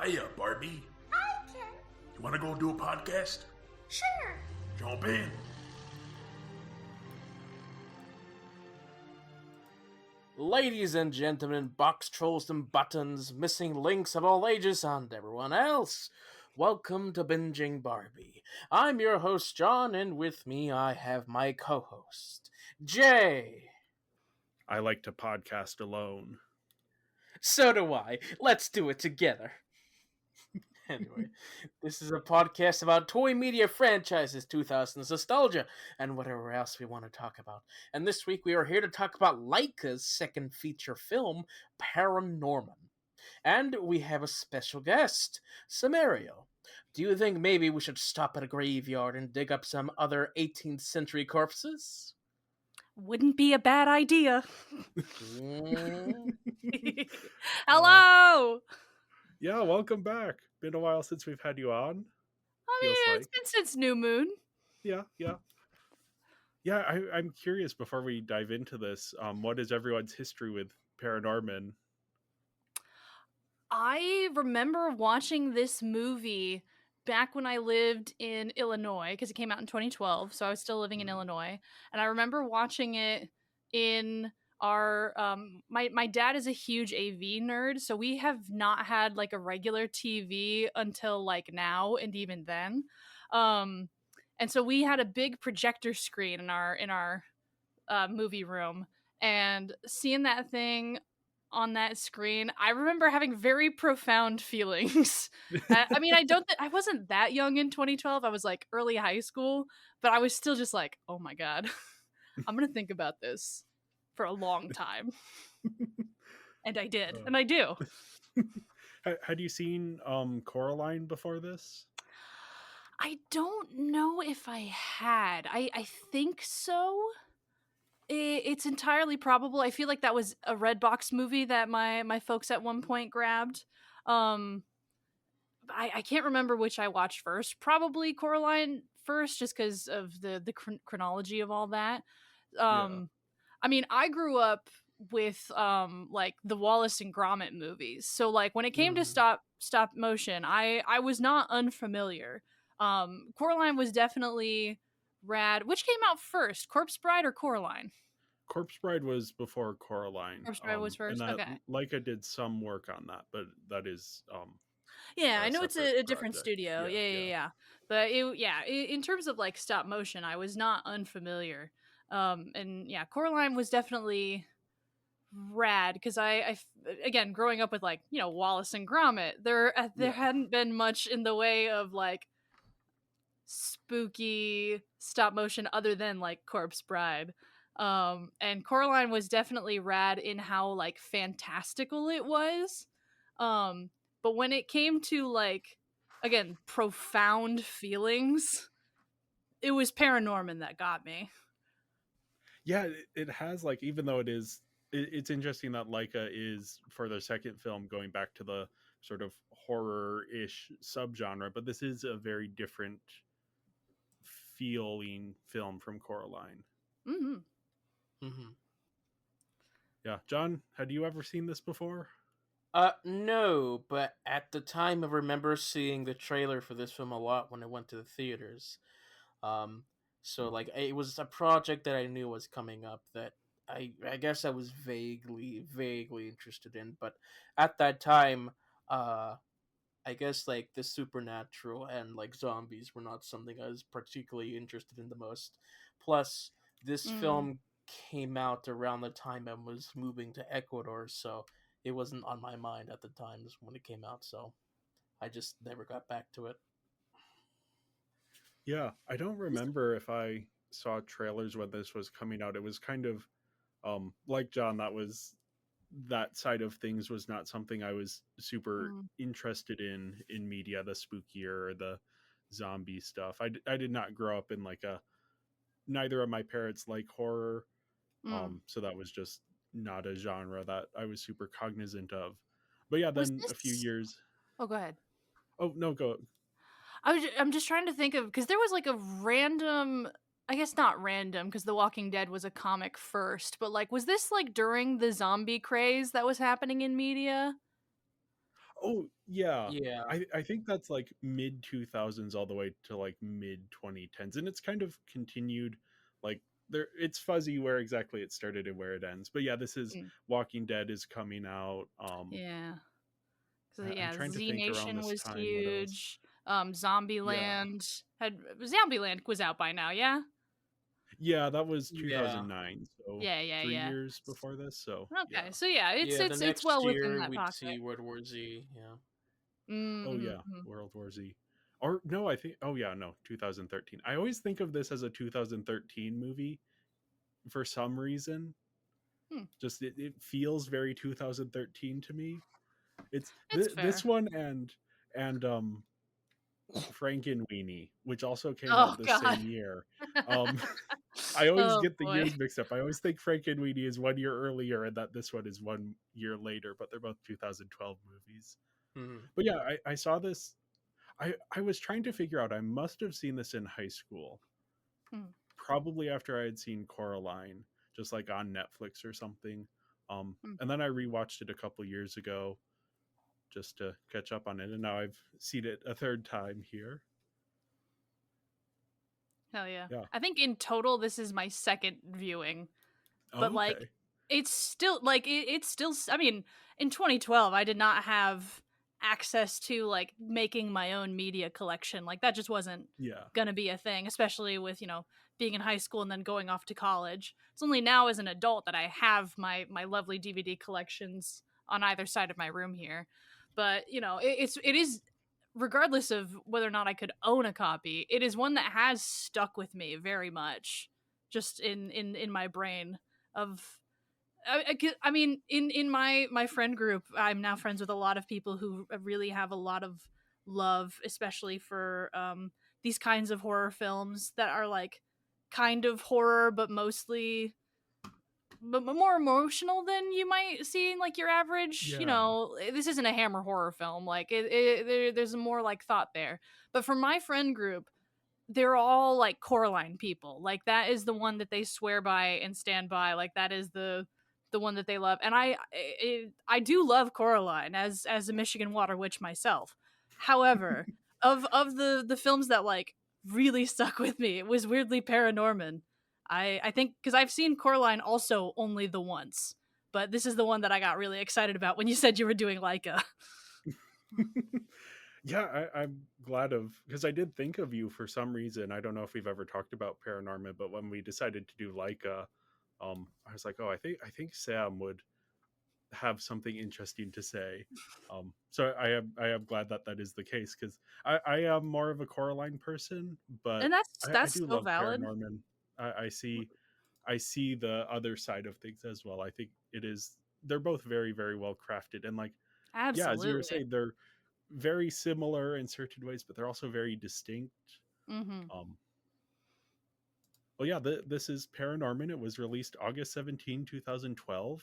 Hiya, Barbie. Hi, Ken. You want to go do a podcast? Sure. Jump in. Ladies and gentlemen, box trolls and buttons, missing links of all ages, and everyone else, welcome to Binging Barbie. I'm your host, John, and with me I have my co-host, Jay. I like to podcast alone. So do I. Let's do it together. Anyway, this is a podcast about toy media franchises, 2000s nostalgia, and whatever else we want to talk about. And this week we are here to talk about Laika's second feature film, ParaNorman. And we have a special guest, Samariel. Do you think maybe we should stop at a graveyard and dig up some other 18th century corpses? Wouldn't be a bad idea. Mm. Hello! Yeah, welcome back. Been a while since we've had you on. I Feels mean, like. it's been since New Moon. Yeah. I'm curious before we dive into this. What is everyone's history with ParaNorman? I remember watching this movie back when I lived in Illinois, because it came out in 2012, so I was still living in Illinois. And I remember watching it in our my dad is a huge AV nerd, so we have not had like a regular TV until like now, and even then. And so we had a big projector screen in our movie room, and seeing that thing on that screen, I remember having very profound feelings. I mean, I wasn't that young in 2012. I was like early high school, but I was still just like, oh my god, I'm gonna think about this for a long time. And I did, and I do. Had you seen Coraline before this? I don't know if I had. I think so. It's entirely probable. I feel like that was a Redbox movie that my folks at one point grabbed. I can't remember which I watched first. Probably Coraline first, just because of the chronology of all that. I mean, I grew up with like the Wallace and Gromit movies, so like when it came to stop motion, I was not unfamiliar. Coraline was definitely rad. Which came out first, Corpse Bride or Coraline? Corpse Bride was before Coraline. Corpse Bride was first. And okay. Laika did some work on that, but that is yeah, I know it's a different project. studio. Yeah. But in terms of like stop motion, I was not unfamiliar. And yeah, Coraline was definitely rad because I again, growing up with like, you know, Wallace and Gromit, there hadn't been much in the way of like spooky stop motion other than like Corpse Bride. And Coraline was definitely rad in how like fantastical it was. But when it came to like, again, profound feelings, it was ParaNorman that got me. Yeah, it has like, even though it's interesting that Laika is for their second film going back to the sort of horror-ish subgenre, but this is a very different feeling film from Coraline. Yeah, John, had you ever seen this before? No, but at the time I remember seeing the trailer for this film a lot when I went to the theaters. So like it was a project that I knew was coming up that I guess I was vaguely interested in, but at that time, I guess like the supernatural and like zombies were not something I was particularly interested in the most. Plus, this film came out around the time I was moving to Ecuador, so it wasn't on my mind at the time when it came out, so I just never got back to it. Yeah, I don't remember if I saw trailers when this was coming out. It was kind of like John, that side of things was not something I was super interested in media, the spookier or the zombie stuff. I did not grow up in like neither of my parents like horror. So that was just not a genre that I was super cognizant of. But yeah, then a few years. Oh, go ahead. Oh, no, go. I'm just trying to think of, because there was like a random, I guess not random, because The Walking Dead was a comic first, but like, was this like during the zombie craze that was happening in media? Oh, yeah. Yeah. I think that's like mid 2000s all the way to like mid 2010s, and it's kind of continued like there it's fuzzy where exactly it started and where it ends. But yeah, this is Mm, Walking Dead is coming out. yeah. So I'm yeah, trying to Z think around Nation this was time what else. huge. Yeah. Zombieland was out by now, yeah? Yeah, that was Yeah. 2009, so Yeah, yeah, 3 yeah. years before this, so Okay, yeah. so yeah, it's Yeah, the it's it's next well within year that we'd pocket. see World War Z. Yeah. Oh yeah, Mm-hmm. World War Z. Or no, I think oh yeah, no, 2013. I always think of this as a 2013 movie for some reason. Hmm. Just it feels very 2013 to me. It's It's this fair. one and Frankenweenie, which also came Oh out the God. same year. Um I always Oh get the boy. years mixed up. I always think Frankenweenie is 1 year earlier and that this one is 1 year later, but they're both 2012 movies. Hmm. But yeah, I saw this. I was trying to figure out. I must have seen this in high school, Hmm. probably after I had seen Coraline, just like on Netflix or something. Hmm. And then I rewatched it a couple years ago just to catch up on it, and now I've seen it a third time here. Hell yeah. Yeah. I think in total this is my second viewing, but Oh, like okay. it's still like it's still I mean, in 2012 I did not have access to like making my own media collection. Like that just wasn't Yeah. going to be a thing, especially with, being in high school and then going off to college. It's only now as an adult that I have my lovely DVD collections on either side of my room here. But, it is regardless of whether or not I could own a copy, it is one that has stuck with me very much just in my brain of I mean, in my friend group, I'm now friends with a lot of people who really have a lot of love, especially for these kinds of horror films that are like kind of horror, but mostly but more emotional than you might see in like your average. Yeah. This isn't a Hammer horror film. Like there's more like thought there. But for my friend group, they're all like Coraline people. Like that is the one that they swear by and stand by. Like that is the one that they love. And I do love Coraline as a Michigan Water Witch myself. However, of the films that like really stuck with me, it was weirdly ParaNorman. I think because I've seen Coraline also only the once, but this is the one that I got really excited about when you said you were doing Laika. Yeah, I'm glad of because I did think of you for some reason. I don't know if we've ever talked about Paranorman, but when we decided to do Leica, I was like, oh, I think Sam would have something interesting to say. So I am glad that that is the case because I am more of a Coraline person, but And that's I that's do so love valid. Paranorman. I see the other side of things as well. I think they're both very very well crafted and like yeah, as you were Absolutely. saying, they're very similar in certain ways, but they're also very distinct. Mm-hmm. Um, well, yeah, this is Paranorman. It was released August 17, 2012.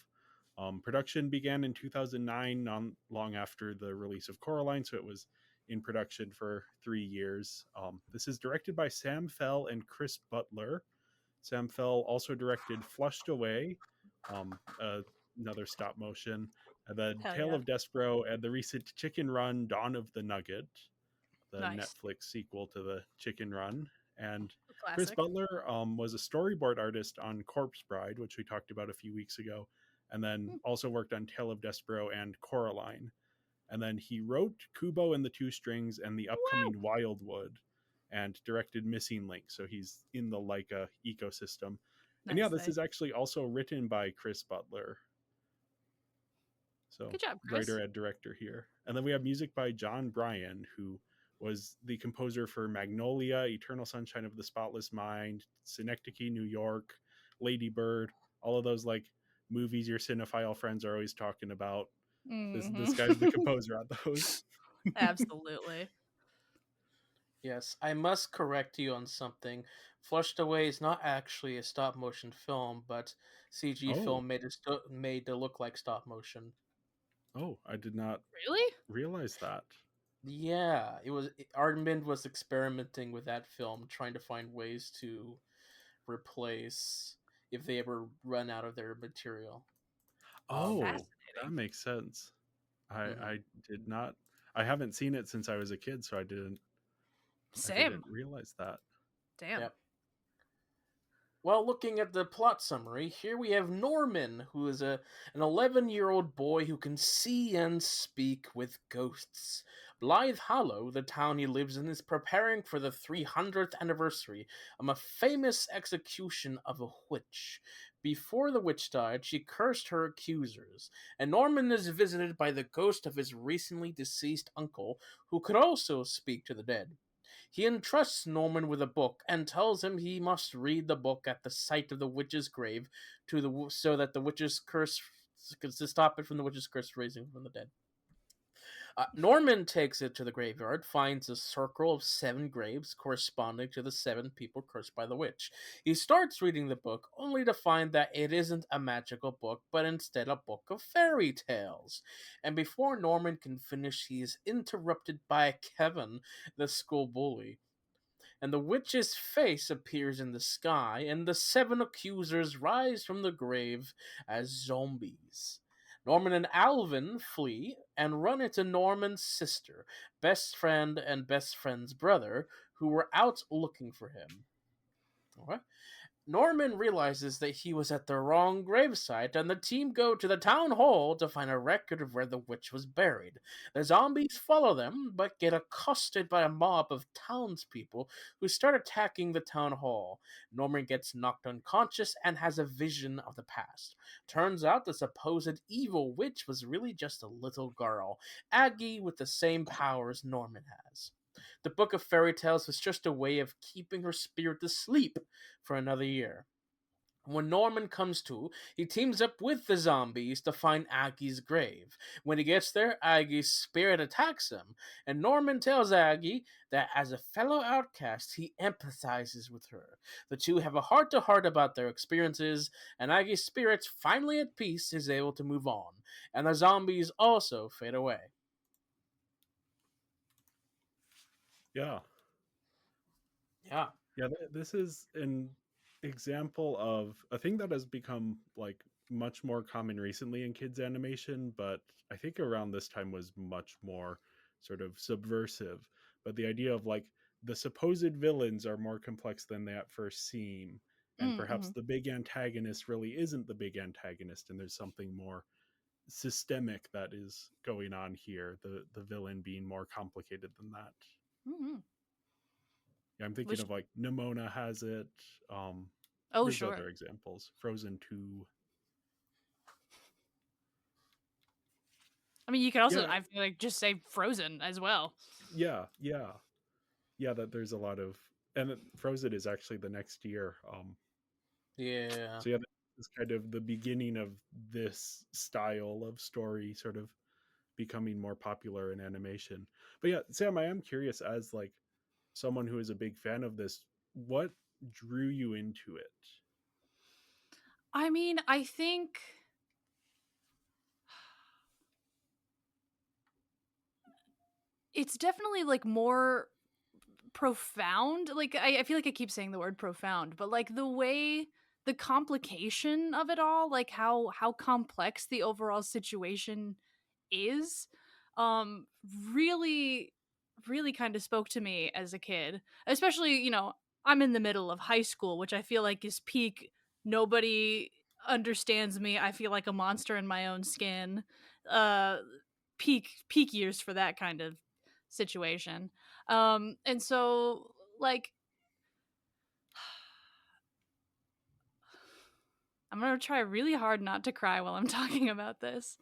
Production began in 2009, not long after the release of Coraline, so it was in production for 3 years. This is directed by Sam Fell and Chris Butler. Sam Fell also directed Flushed Away, another stop motion, and then Hell Tale yeah. of Despero, and the recent Chicken Run Dawn of the Nugget, the Nice. Netflix sequel to the Chicken Run. And Chris Classic. Butler was a storyboard artist on Corpse Bride, which we talked about a few weeks ago, and then Hmm. also worked on Tale of Despero and Coraline. And then he wrote Kubo and the Two Strings and the Wow. upcoming Wildwood and directed Missing Link. So he's in the Leica ecosystem. And yeah, Nice, this nice. is actually also written by Chris Butler. So Good job, writer Chris. and director here. And then we have music by John Bryan, who was the composer for Magnolia, Eternal Sunshine of the Spotless Mind, Synecdoche, New York, Lady Bird, all of those like movies your cinephile friends are always talking about. This guy's the Mm-hmm. composer on those. Absolutely. Yes, I must correct you on something. Flushed Away is not actually a stop motion film, but CG Oh, film made to look like stop motion. oh, I did not Really? realize that. Yeah, Armin was experimenting with that film, trying to find ways to replace if they ever run out of their material. Um, Oh, that Fascinating. makes sense. I did not. I haven't seen it since I was a kid, so I didn't Same. realize that. Damn. Yep. Well, looking at the plot summary, here we have Norman, who is an 11-year-old boy who can see and speak with ghosts. Blythe Hollow, the town he lives in, is preparing for the 300th anniversary of a famous execution of a witch. Before the witch died, she cursed her accusers, and Norman is visited by the ghost of his recently deceased uncle, who could also speak to the dead. He entrusts Norman with a book and tells him he must read the book at the site of the witch's grave so that the witch's curse to stop it from the witch's curse raising from the dead. Norman takes it to the graveyard, finds a circle of 7 graves corresponding to the 7 people cursed by the witch. He starts reading the book, only to find that it isn't a magical book, but instead a book of fairy tales. And before Norman can finish, he is interrupted by Kevin, the school bully. And the witch's face appears in the sky, and the 7 accusers rise from the grave as zombies. Norman and Alvin flee and run into Norman's sister, best friend and best friend's brother, who were out looking for him. Okay. Norman realizes that he was at the wrong gravesite, and the team go to the town hall to find a record of where the witch was buried. The zombies follow them, but get accosted by a mob of townspeople who start attacking the town hall. Norman gets knocked unconscious and has a vision of the past. Turns out the supposed evil witch was really just a little girl, Aggie, with the same powers Norman has. The Book of Fairy Tales was just a way of keeping her spirit asleep for another year. When Norman comes to, he teams up with the zombies to find Aggie's grave. When he gets there, Aggie's spirit attacks him, and Norman tells Aggie that as a fellow outcast, he empathizes with her. The two have a heart-to-heart about their experiences, and Aggie's spirit, finally at peace, is able to move on, and the zombies also fade away. Yeah. Yeah. Yeah, this is an example of a thing that has become like much more common recently in kids animation, but I think around this time was much more sort of subversive. But the idea of like the supposed villains are more complex than they at first seem, and perhaps the big antagonist really isn't the big antagonist, and there's something more systemic that is going on here, the villain being more complicated than that. Mm-hmm. Yeah, I'm thinking of like Nimona has it. There's Sure. other examples. Frozen 2. I mean, you could also, I feel like, just say Frozen as well. Yeah. That there's a lot of, and Frozen is actually the next year. Yeah. So yeah, it's kind of the beginning of this style of story sort of becoming more popular in animation. But yeah, Sam, I am curious, as like someone who is a big fan of this, what drew you into it? I mean, I think it's definitely like more profound. Like I feel like I keep saying the word profound, but like the way, the complication of it all, like how complex the overall situation is, um really kind of spoke to me as a kid. Especially, I'm in the middle of high school, which I feel like is peak nobody understands me, I feel like a monster in my own skin, uh peak years for that kind of situation. And so like I'm gonna try really hard not to cry while I'm talking about this.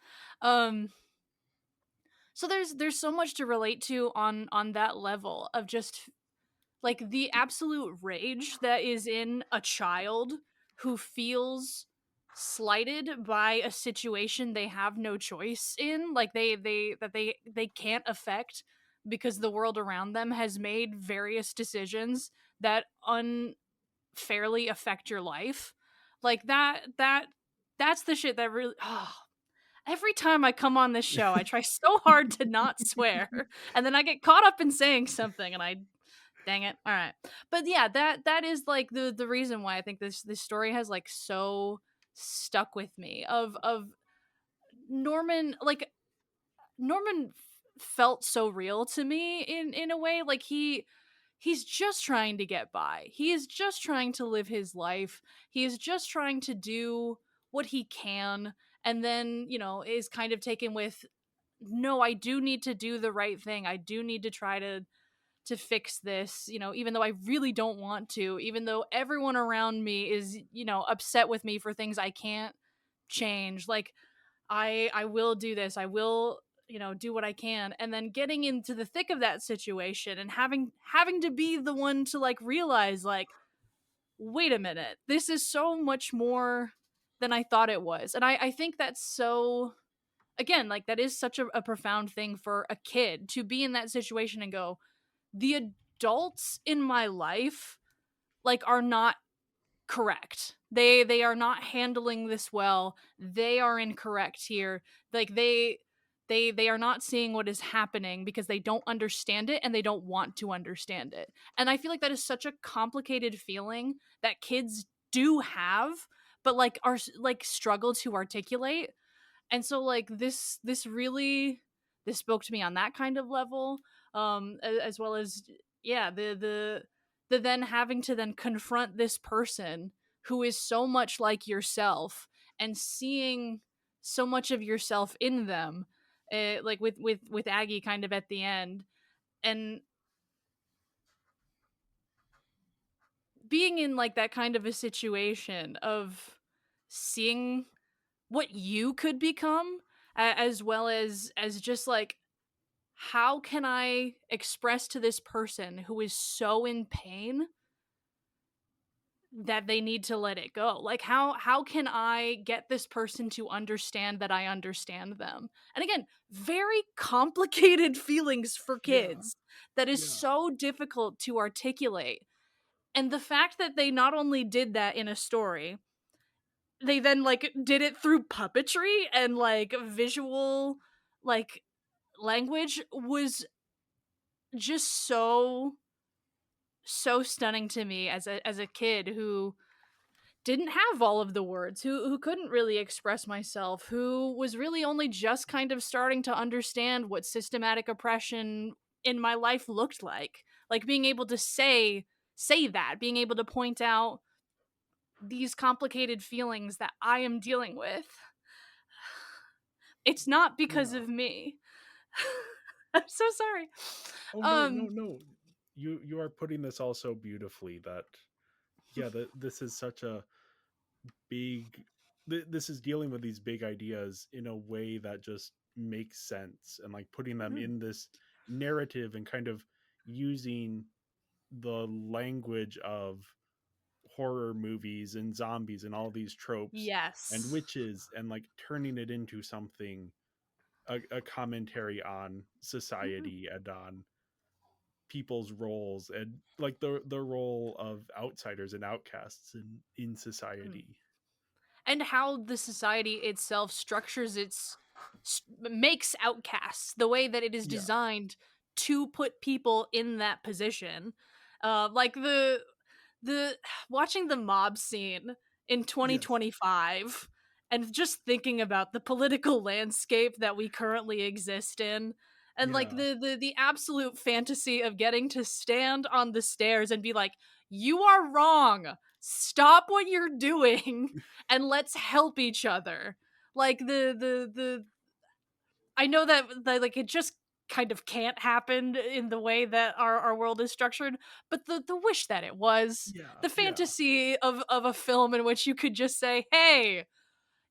So there's so much to relate to on that level of just like the absolute rage that is in a child who feels slighted by a situation they have no choice in, like they can't affect, because the world around them has made various decisions that unfairly affect your life. Like that's the shit that really every time I come on this show, I try so hard to not swear, and then I get caught up in saying something, and I, dang it. All right, but yeah, that is like the reason why I think this story has like so stuck with me. Of Norman, like Norman felt so real to me in a way. Like he's just trying to get by. He is just trying to live his life. He is just trying to do what he can, and then, is kind of taken with, no, I do need to do the right thing. I do need to try to fix this, even though I really don't want to, even though everyone around me is, upset with me for things I can't change. Like, I will do this. I will, do what I can. And then getting into the thick of that situation and having to be the one to like realize, like, wait a minute, this is so much more than I thought it was. And I think that's so, again, like, that is such a profound thing for a kid to be in that situation and go, the adults in my life, like, are not correct. They are not handling this well. They are incorrect here. Like, they are not seeing what is happening because they don't understand it and they don't want to understand it. And I feel like that is such a complicated feeling that kids do have, but like are like struggle to articulate. And so like this really, this spoke to me on that kind of level, as well as, yeah, the then having to then confront this person who is so much like yourself and seeing so much of yourself in them, like with Aggie kind of at the end, and being in like that kind of a situation of seeing what you could become, as well as just like, how can I express to this person who is so in pain that they need to let it go? Like, how can I get this person to understand that I understand them? And again, very complicated feelings for Yeah. kids that is Yeah. so difficult to articulate. And the fact that they not only did that in a story, they then like did it through puppetry and like visual like language was just so stunning to me as a kid who didn't have all of the words, who couldn't really express myself, who was really only just kind of starting to understand what systematic oppression in my life looked like being able to say that, being able to point out these complicated feelings that I am dealing with. It's not because of me. I'm so sorry. Oh no. You are putting this all so beautifully that this is such a big this is dealing with these big ideas in a way that just makes sense, and like putting them in this narrative and kind of using the language of horror movies and zombies and all these tropes and Yes. witches, and like turning it into something, a commentary on society and on people's roles, and like the role of outsiders and outcasts in society. And how the society itself structures makes outcasts, the way that it is Yeah. designed to put people in that position. Like the watching the mob scene in Yes. 2025 and just thinking about the political landscape that we currently exist in, and like Yeah. the absolute fantasy of getting to stand on the stairs and be like, you are wrong, stop what you're doing, and let's help each other. Like the I know that like it just kind of can't happen in the way that our world is structured, but the wish that it was, Yeah. the Yeah. fantasy of a film in which you could just say, hey,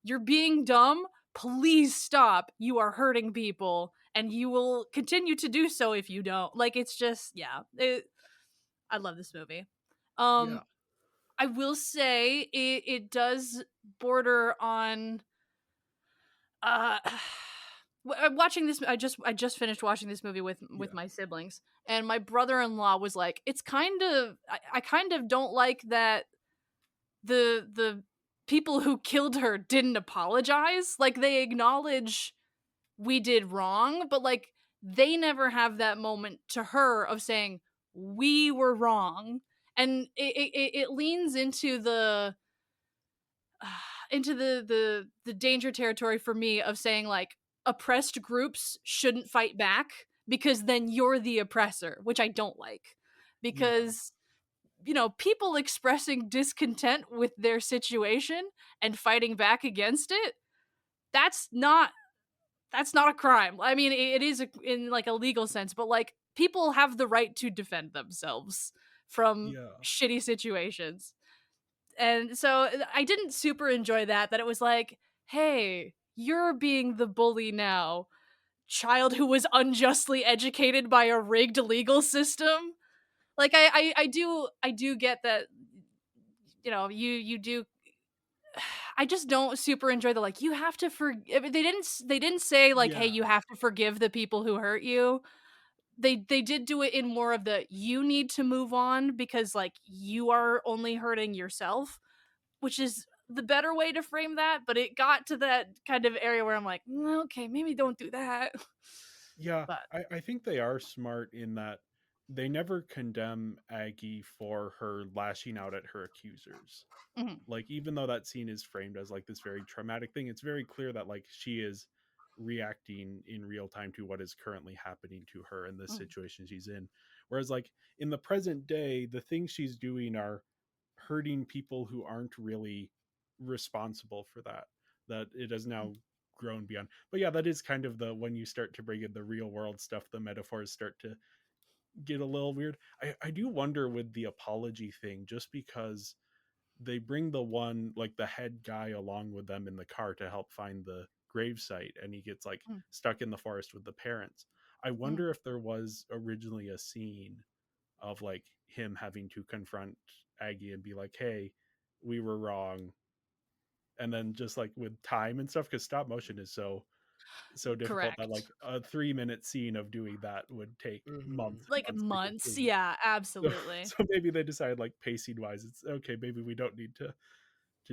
you're being dumb, please stop, you are hurting people, and you will continue to do so if you don't. Like, it's just, yeah, I love this movie. Yeah. I will say it does border on uh watching this, I just finished watching this movie with Yeah. my siblings, and my brother-in-law was like, it's kind of, I kind of don't like that the people who killed her didn't apologize. Like, they acknowledge we did wrong, but like they never have that moment to her of saying we were wrong. And it leans into the danger territory for me of saying like, oppressed groups shouldn't fight back because then you're the oppressor, which I don't like. Yeah. Because, people expressing discontent with their situation and fighting back against it, that's not a crime. I mean, it is in like a legal sense, but like people have the right to defend themselves from Yeah. shitty situations. And so I didn't super enjoy that it was like, hey, you're being the bully now, child who was unjustly educated by a rigged legal system. Like I do get that, you do. I just don't super enjoy the like you have to they didn't say like, hey, Yeah. you have to forgive the people who hurt you. They did do it in more of the you need to move on because like you are only hurting yourself, which is the better way to frame that, but it got to that kind of area where I'm like, okay, maybe don't do that." Yeah, But I think they are smart in that they never condemn Aggie for her lashing out at her accusers. mhm, Like, even though that scene is framed as like this very traumatic thing, it's very clear that like she is reacting in real time to what is currently happening to her in this mhm, situation she's in. Whereas like in the present day, the things she's doing are hurting people who aren't really responsible for that. That it has now grown beyond. But yeah, that is kind of the when you start to bring in the real world stuff, the metaphors start to get a little weird. I do wonder with the apology thing, just because they bring the one like the head guy along with them in the car to help find the gravesite, and he gets like mhm, stuck in the forest with the parents. I mhm. wonder if there was originally a scene of like him having to confront Aggie and be like, hey, we were wrong. And then just like with time and stuff, because stop motion is so difficult that like Correct. a 3-minute scene of doing that would take Mm-hmm. months and Like months to months. complete. Yeah, So, absolutely. so maybe they decided like pacing wise, it's okay. Maybe we don't need to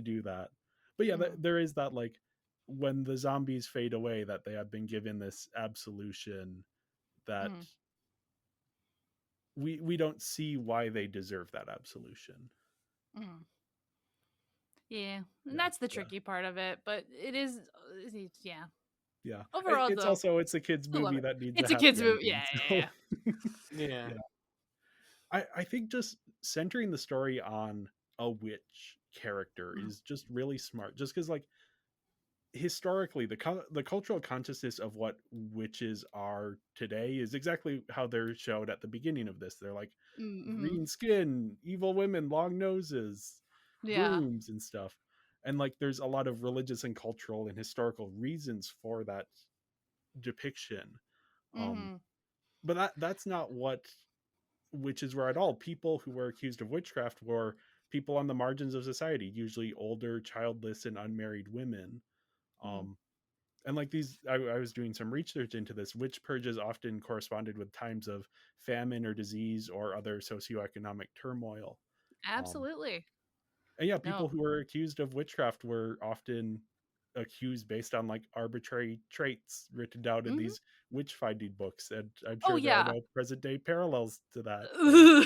do that. But yeah, Mhm, there is that like when the zombies fade away, that they have been given this absolution that mhm, we don't see why they deserve that absolution. mhm. Yeah, and Yeah, that's the yeah, tricky part of it, but it is, yeah. yeah. Overall, It's though, also it's a kids I love movie it. that needs a It's a kids' happy movie. ending. Yeah, yeah, So yeah. Yeah. yeah, I think just centering the story on a witch character Mhm, is just really smart. Just because like historically the cultural consciousness of what witches are today is exactly how they're showed at the beginning of this. They're like mhm. green skin, evil women, long noses, Yeah. brooms and stuff. And like there's a lot of religious and cultural and historical reasons for that depiction. Um Mhm, but that's not what witches were at all. People who were accused of witchcraft were people on the margins of society, usually older, childless, and unmarried women. mhm. Um, and like these, I was doing some research into this. Witch purges often corresponded with times of famine or disease or other socioeconomic turmoil. Um, Absolutely. and yeah, people No. who were accused of witchcraft were often accused based on like arbitrary traits written down in Mhm. these witch finding books. And I'm Oh, sure there are yeah. no present day parallels to that. So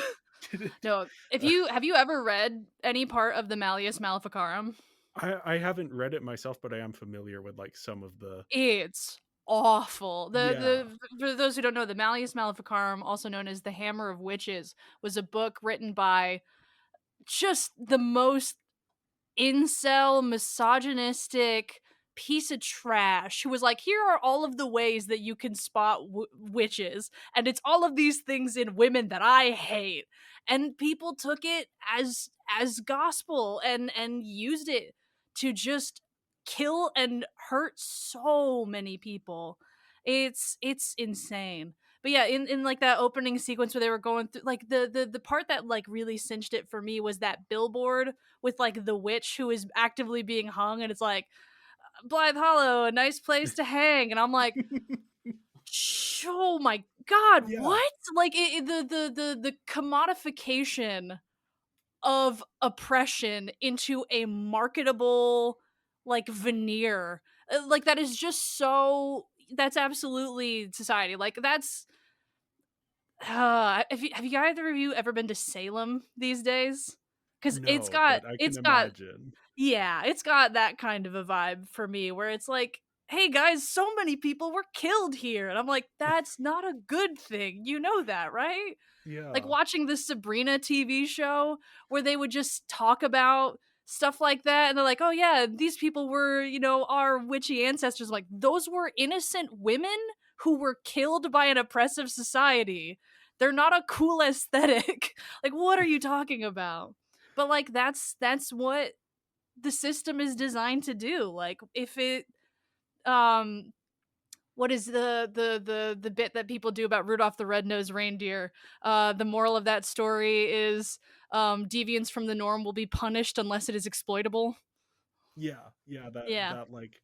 No, if you have you ever read any part of the Malleus Maleficarum? I haven't read it myself, but I am familiar with like some of the It's awful. yeah. The For those who don't know, the Malleus Maleficarum, also known as the Hammer of Witches, was a book written by just the most incel, misogynistic piece of trash who was like, here are all of the ways that you can spot witches, and it's all of these things in women that I hate. And people took it as gospel and used it to just kill and hurt so many people. It's insane. But yeah, in like that opening sequence where they were going through, like the part that like really cinched it for me was that billboard with like the witch who is actively being hung, and it's like, Blythe Hollow, a nice place to hang, and I'm like, oh my god, Yeah. what? Like the commodification of oppression into a marketable like veneer, like that is just so. That's absolutely society. Like that's. Have you either of you ever been to Salem these days? Because it's No, got but I can it's got imagine. yeah, it's got that kind of a vibe for me where it's like hey guys, so many people were killed here. And I'm like, that's not a good thing. You know that, right? Like Yeah. watching the Sabrina TV show where they would just talk about stuff like that. And they're like, oh yeah, these people were, our witchy ancestors. Like, those were innocent women who were killed by an oppressive society. They're not a cool aesthetic. Like, what are you talking about? But like, that's what the system is designed to do. Like, if it, what is the bit that people do about Rudolph the Red-Nosed Reindeer? The moral of that story is deviance from the norm will be punished unless it is exploitable. Yeah, Yeah. that like,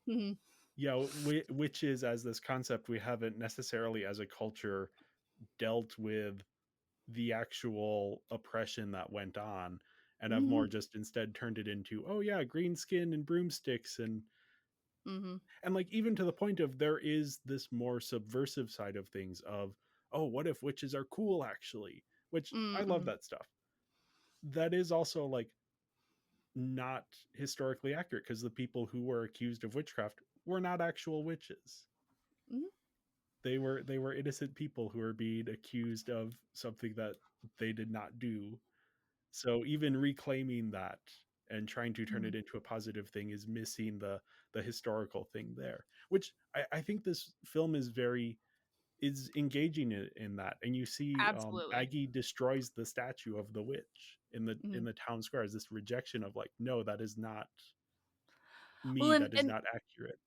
Mhm. yeah, witches as this concept, we haven't necessarily as a culture dealt with the actual oppression that went on, and have more Mhm. just instead turned it into, oh yeah, green skin and broomsticks, Mhm. and like, even to the point of, there is this more subversive side of things of, oh, what if witches are cool actually, which I love Mhm. that stuff. That is also like not historically accurate, because the people who were accused of witchcraft were not actual witches. Mhm. They were innocent people who were being accused of something that they did not do. So even reclaiming that and trying to turn Mhm. it into a positive thing is missing the historical thing there, which I think this film is engaging in that. And you see, Absolutely. Aggie destroys the statue of the witch in Mhm. the town square as this rejection of like, no, that is not Well, me, that is not accurate.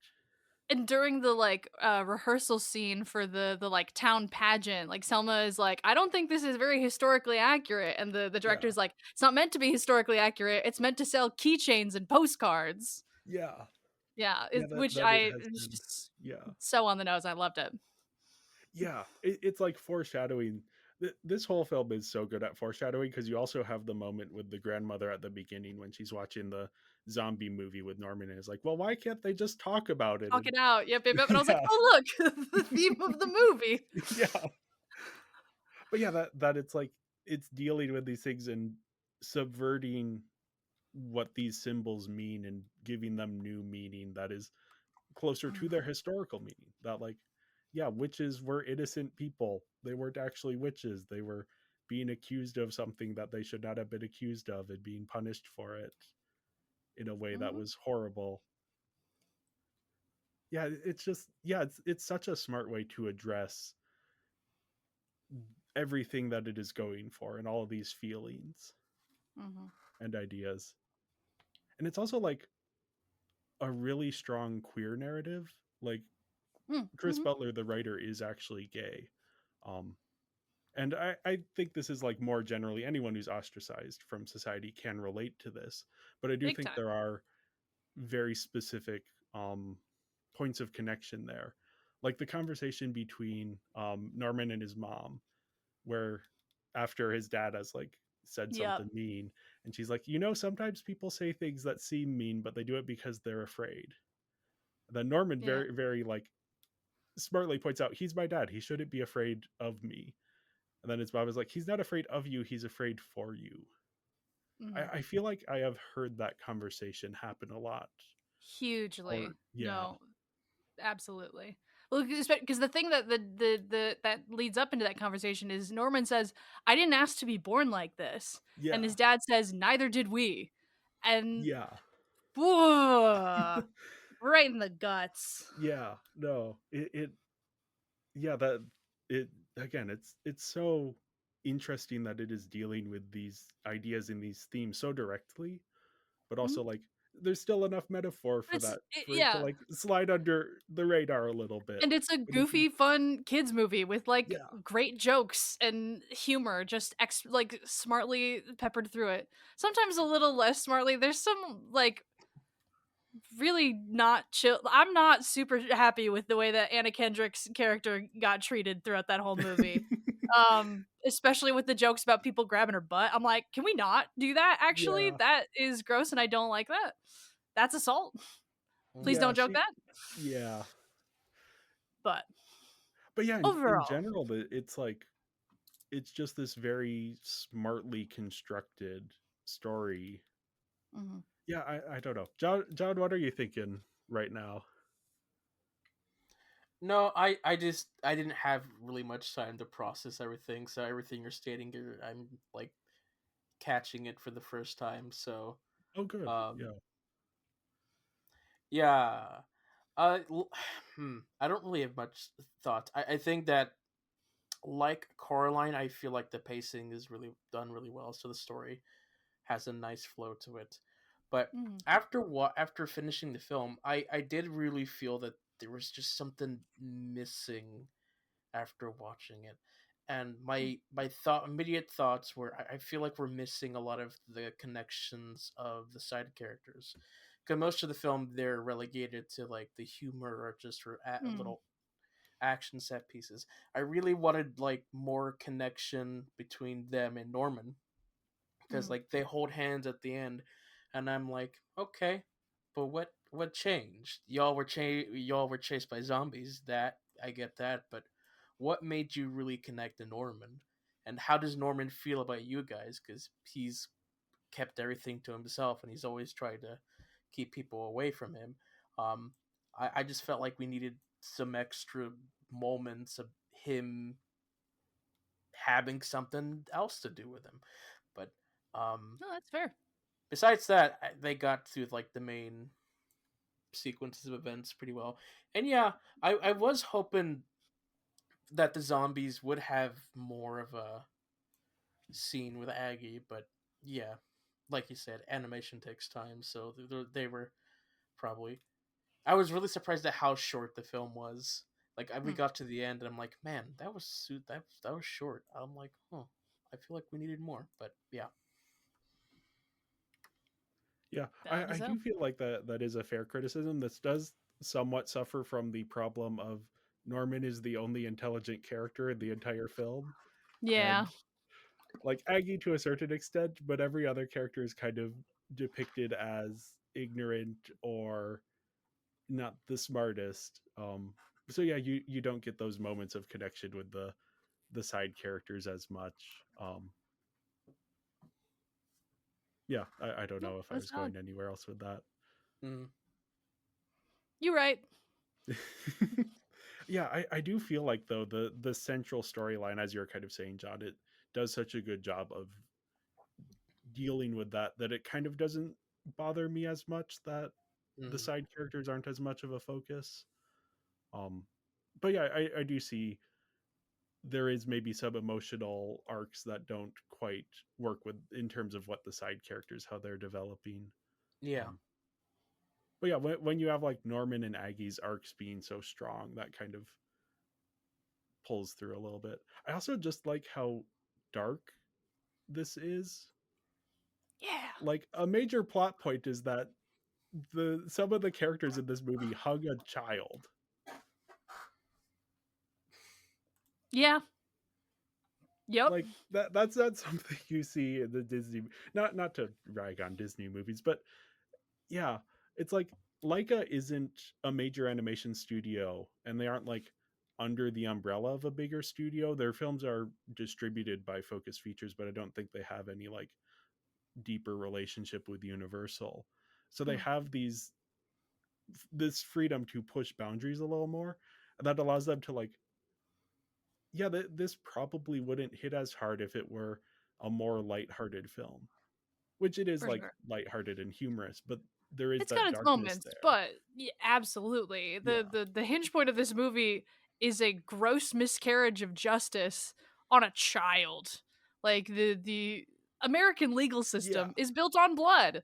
and during the like rehearsal scene for the like town pageant, like Selma is like, I don't think this is very historically accurate, and the Yeah, director's like, it's not meant to be historically accurate, it's meant to sell keychains and postcards. yeah, Yeah, yeah, which that it has it's been. just Yeah, so on the nose. I loved it. yeah, it's like foreshadowing. This whole film is so good at foreshadowing, because you also have the moment with the grandmother at the beginning when she's watching the zombie movie with Norman, and is like, well, why can't they just talk about it? Talk And it out. Yep, yep, yep. And I was like, yeah, oh look, the theme of the movie. yeah, but yeah, that it's like, it's dealing with these things and subverting what these symbols mean and giving them new meaning that is closer to their historical meaning. That like, yeah, witches were innocent people, they weren't actually witches, they were being accused of something that they should not have been accused of, and being punished for it in a way that Mhm. was horrible. Yeah, it's just, yeah, it's such a smart way to address everything that it is going for, and all of these feelings Mhm. and ideas. And it's also like a really strong queer narrative. Like, Chris Mhm. Butler, the writer, is actually gay. Um, and I think this is like, more generally, anyone who's ostracized from society can relate to this. But I do Big think time. there are very specific points of connection there. Like the conversation between Norman and his mom, where after his dad has like said Yep. something mean, and she's like, sometimes people say things that seem mean, but they do it because they're afraid. And then Norman Yeah. very, very like smartly points out, he's my dad, he shouldn't be afraid of me. And then his mom is like, he's not afraid of you, he's afraid for you. Mhm. I feel like I have heard that conversation happen a lot. Or Hugely. yeah, No, absolutely. Well, because the thing that the that leads up into that conversation is Norman says, "I didn't ask to be born like this," and yeah, his dad says, "Neither did we," and yeah, whoa, right in the guts. yeah. No, yeah, that it again, it's so interesting that it is dealing with these ideas and these themes so directly, but Mhm. also like, there's still enough metaphor for It's that, for it to yeah, like slide under the radar a little bit. and it's a But if you, goofy, fun kids movie with like yeah, great jokes and humor, just like smartly peppered through it. Sometimes a little less smartly. There's some like really not chill. I'm not super happy with the way that Anna Kendrick's character got treated throughout that whole movie. Especially with the jokes about people grabbing her butt. I'm like, can we not do that? Actually, yeah, that is gross and I don't like that. That's assault. Please yeah. don't joke She, that. yeah, But but yeah, in overall, general, it's like, it's just this very smartly constructed story. mhm. Yeah, I don't know, John. What are you thinking right now? No, I didn't have really much time to process everything, so everything you're stating, I'm like catching it for the first time. So, Oh, good. um, Yeah. yeah, I don't really have much thoughts. I think that like Coraline, I feel like the pacing is really done really well, so the story has a nice flow to it. But Mm. after finishing the film, I did really feel that there was just something missing after watching it. And Mm. my immediate thoughts were I feel like we're missing a lot of the connections of the side characters. Because most of the film they're relegated to like the humor or just for Mm. little action set pieces. I really wanted like more connection between them and Norman because Mm. like they hold hands at the end, and I'm like, okay, but what changed? Y'all were chased by zombies. That I get that, but what made you really connect to Norman? And how does Norman feel about you guys? Because he's kept everything to himself, and he's always tried to keep people away from him. Um, I just felt like we needed some extra moments of him having something else to do with him. But No, that's fair. besides that, they got through like the main sequences of events pretty well. And yeah, I was hoping that the zombies would have more of a scene with Aggie, but yeah, like you said, animation takes time, so they were probably. I was really surprised at how short the film was. Like we Mm. got to the end, and I'm like, man, that was short. I'm like, huh, I feel like we needed more, but yeah. Yeah, Valid I as do hell. feel like that is a fair criticism. This does somewhat suffer from the problem of Norman is the only intelligent character in the entire film, Yeah. and like Aggie to a certain extent, but every other character is kind of depicted as ignorant or not the smartest. So yeah, you don't get those moments of connection with the side characters as much. Yeah, I don't Nope, know if I that's was valid. going anywhere else with that. Mm, You're right. Yeah, I do feel like though the central storyline, as you're kind of saying, John, it does such a good job of dealing with that it kind of doesn't bother me as much that the mm, side characters aren't as much of a focus. Um, but yeah, I do see there is maybe some emotional arcs that don't quite work with in terms of what the side characters how they're developing. yeah, Um, but yeah, when you have like Norman and Aggie's arcs being so strong, that kind of pulls through a little bit. I also just like how dark this is. Yeah. Like a major plot point is that the some of the characters in this movie hug a child. Yeah. Yep. Like that's not something you see in the Disney, not to rag on Disney movies, but yeah, it's like Laika isn't a major animation studio and they aren't like under the umbrella of a bigger studio. Their films are distributed by Focus Features, but I don't think they have any like deeper relationship with Universal. So they Mm. have this freedom to push boundaries a little more, and that allows them to like, yeah, this probably wouldn't hit as hard if it were a more lighthearted film, which it is For like sure. lighthearted and humorous, but there is It's that got its darkness moments, there. but yeah, absolutely. The, Yeah, the the hinge point of this movie is a gross miscarriage of justice on a child. Like the American legal yeah, system is built on blood.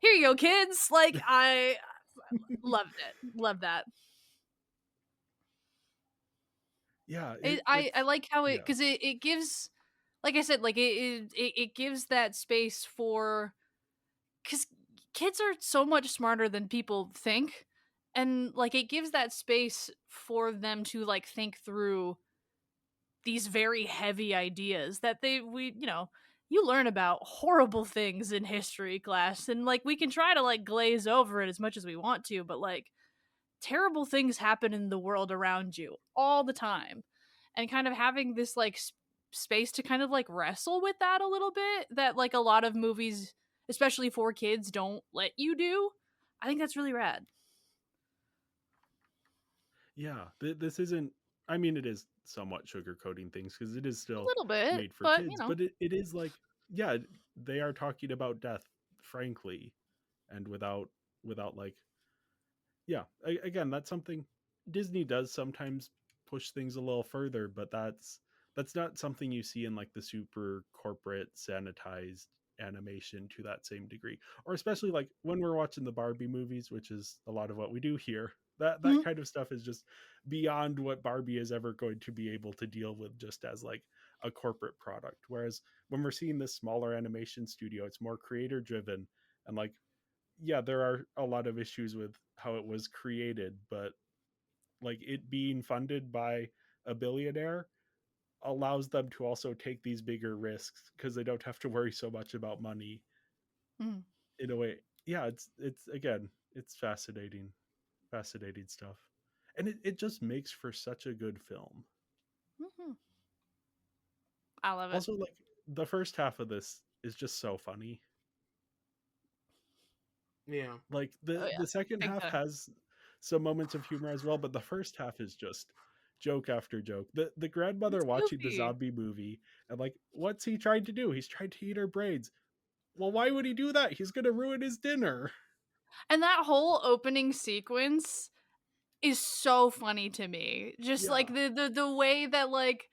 Here you go, kids. Like I loved it. Love that. yeah. I It's like how it yeah, because it gives, like I said, like it gives that space for, because kids are so much smarter than people think, and like it gives that space for them to like think through these very heavy ideas that we you learn about horrible things in history class, and like we can try to like glaze over it as much as we want to, but like terrible things happen in the world around you all the time, and kind of having this like space to kind of like wrestle with that a little bit, that like a lot of movies, especially for kids, don't let you do. I think that's really rad. Yeah, this isn't. I mean, it is somewhat sugarcoating things because it is A still little bit, made for but kids, but it is like, yeah, they are talking about death, frankly, and without like, yeah, again, that's something Disney does sometimes push things a little further, but that's not something you see in like the super corporate sanitized animation to that same degree. Or especially like when we're watching the Barbie movies, which is a lot of what we do here. That Mhm. kind of stuff is just beyond what Barbie is ever going to be able to deal with just as like a corporate product. Whereas when we're seeing this smaller animation studio, it's more creator driven, and like, yeah, there are a lot of issues with how it was created, but like it being funded by a billionaire allows them to also take these bigger risks because they don't have to worry so much about money Mhm. in a way. Yeah, it's again, it's fascinating stuff. And it just makes for such a good film. Mhm. I love it. Also, like the first half of this is just so funny. Yeah. Like Oh yeah, the second big half time. has some moments of humor as well, but the first half is just joke after joke. The grandmother It's watching the goofy. zombie movie and like, what's he trying to do? He's trying to eat her brains. Well, why would he do that? He's gonna ruin his dinner. And that whole opening sequence is so funny to me. Just like Yeah, the way that like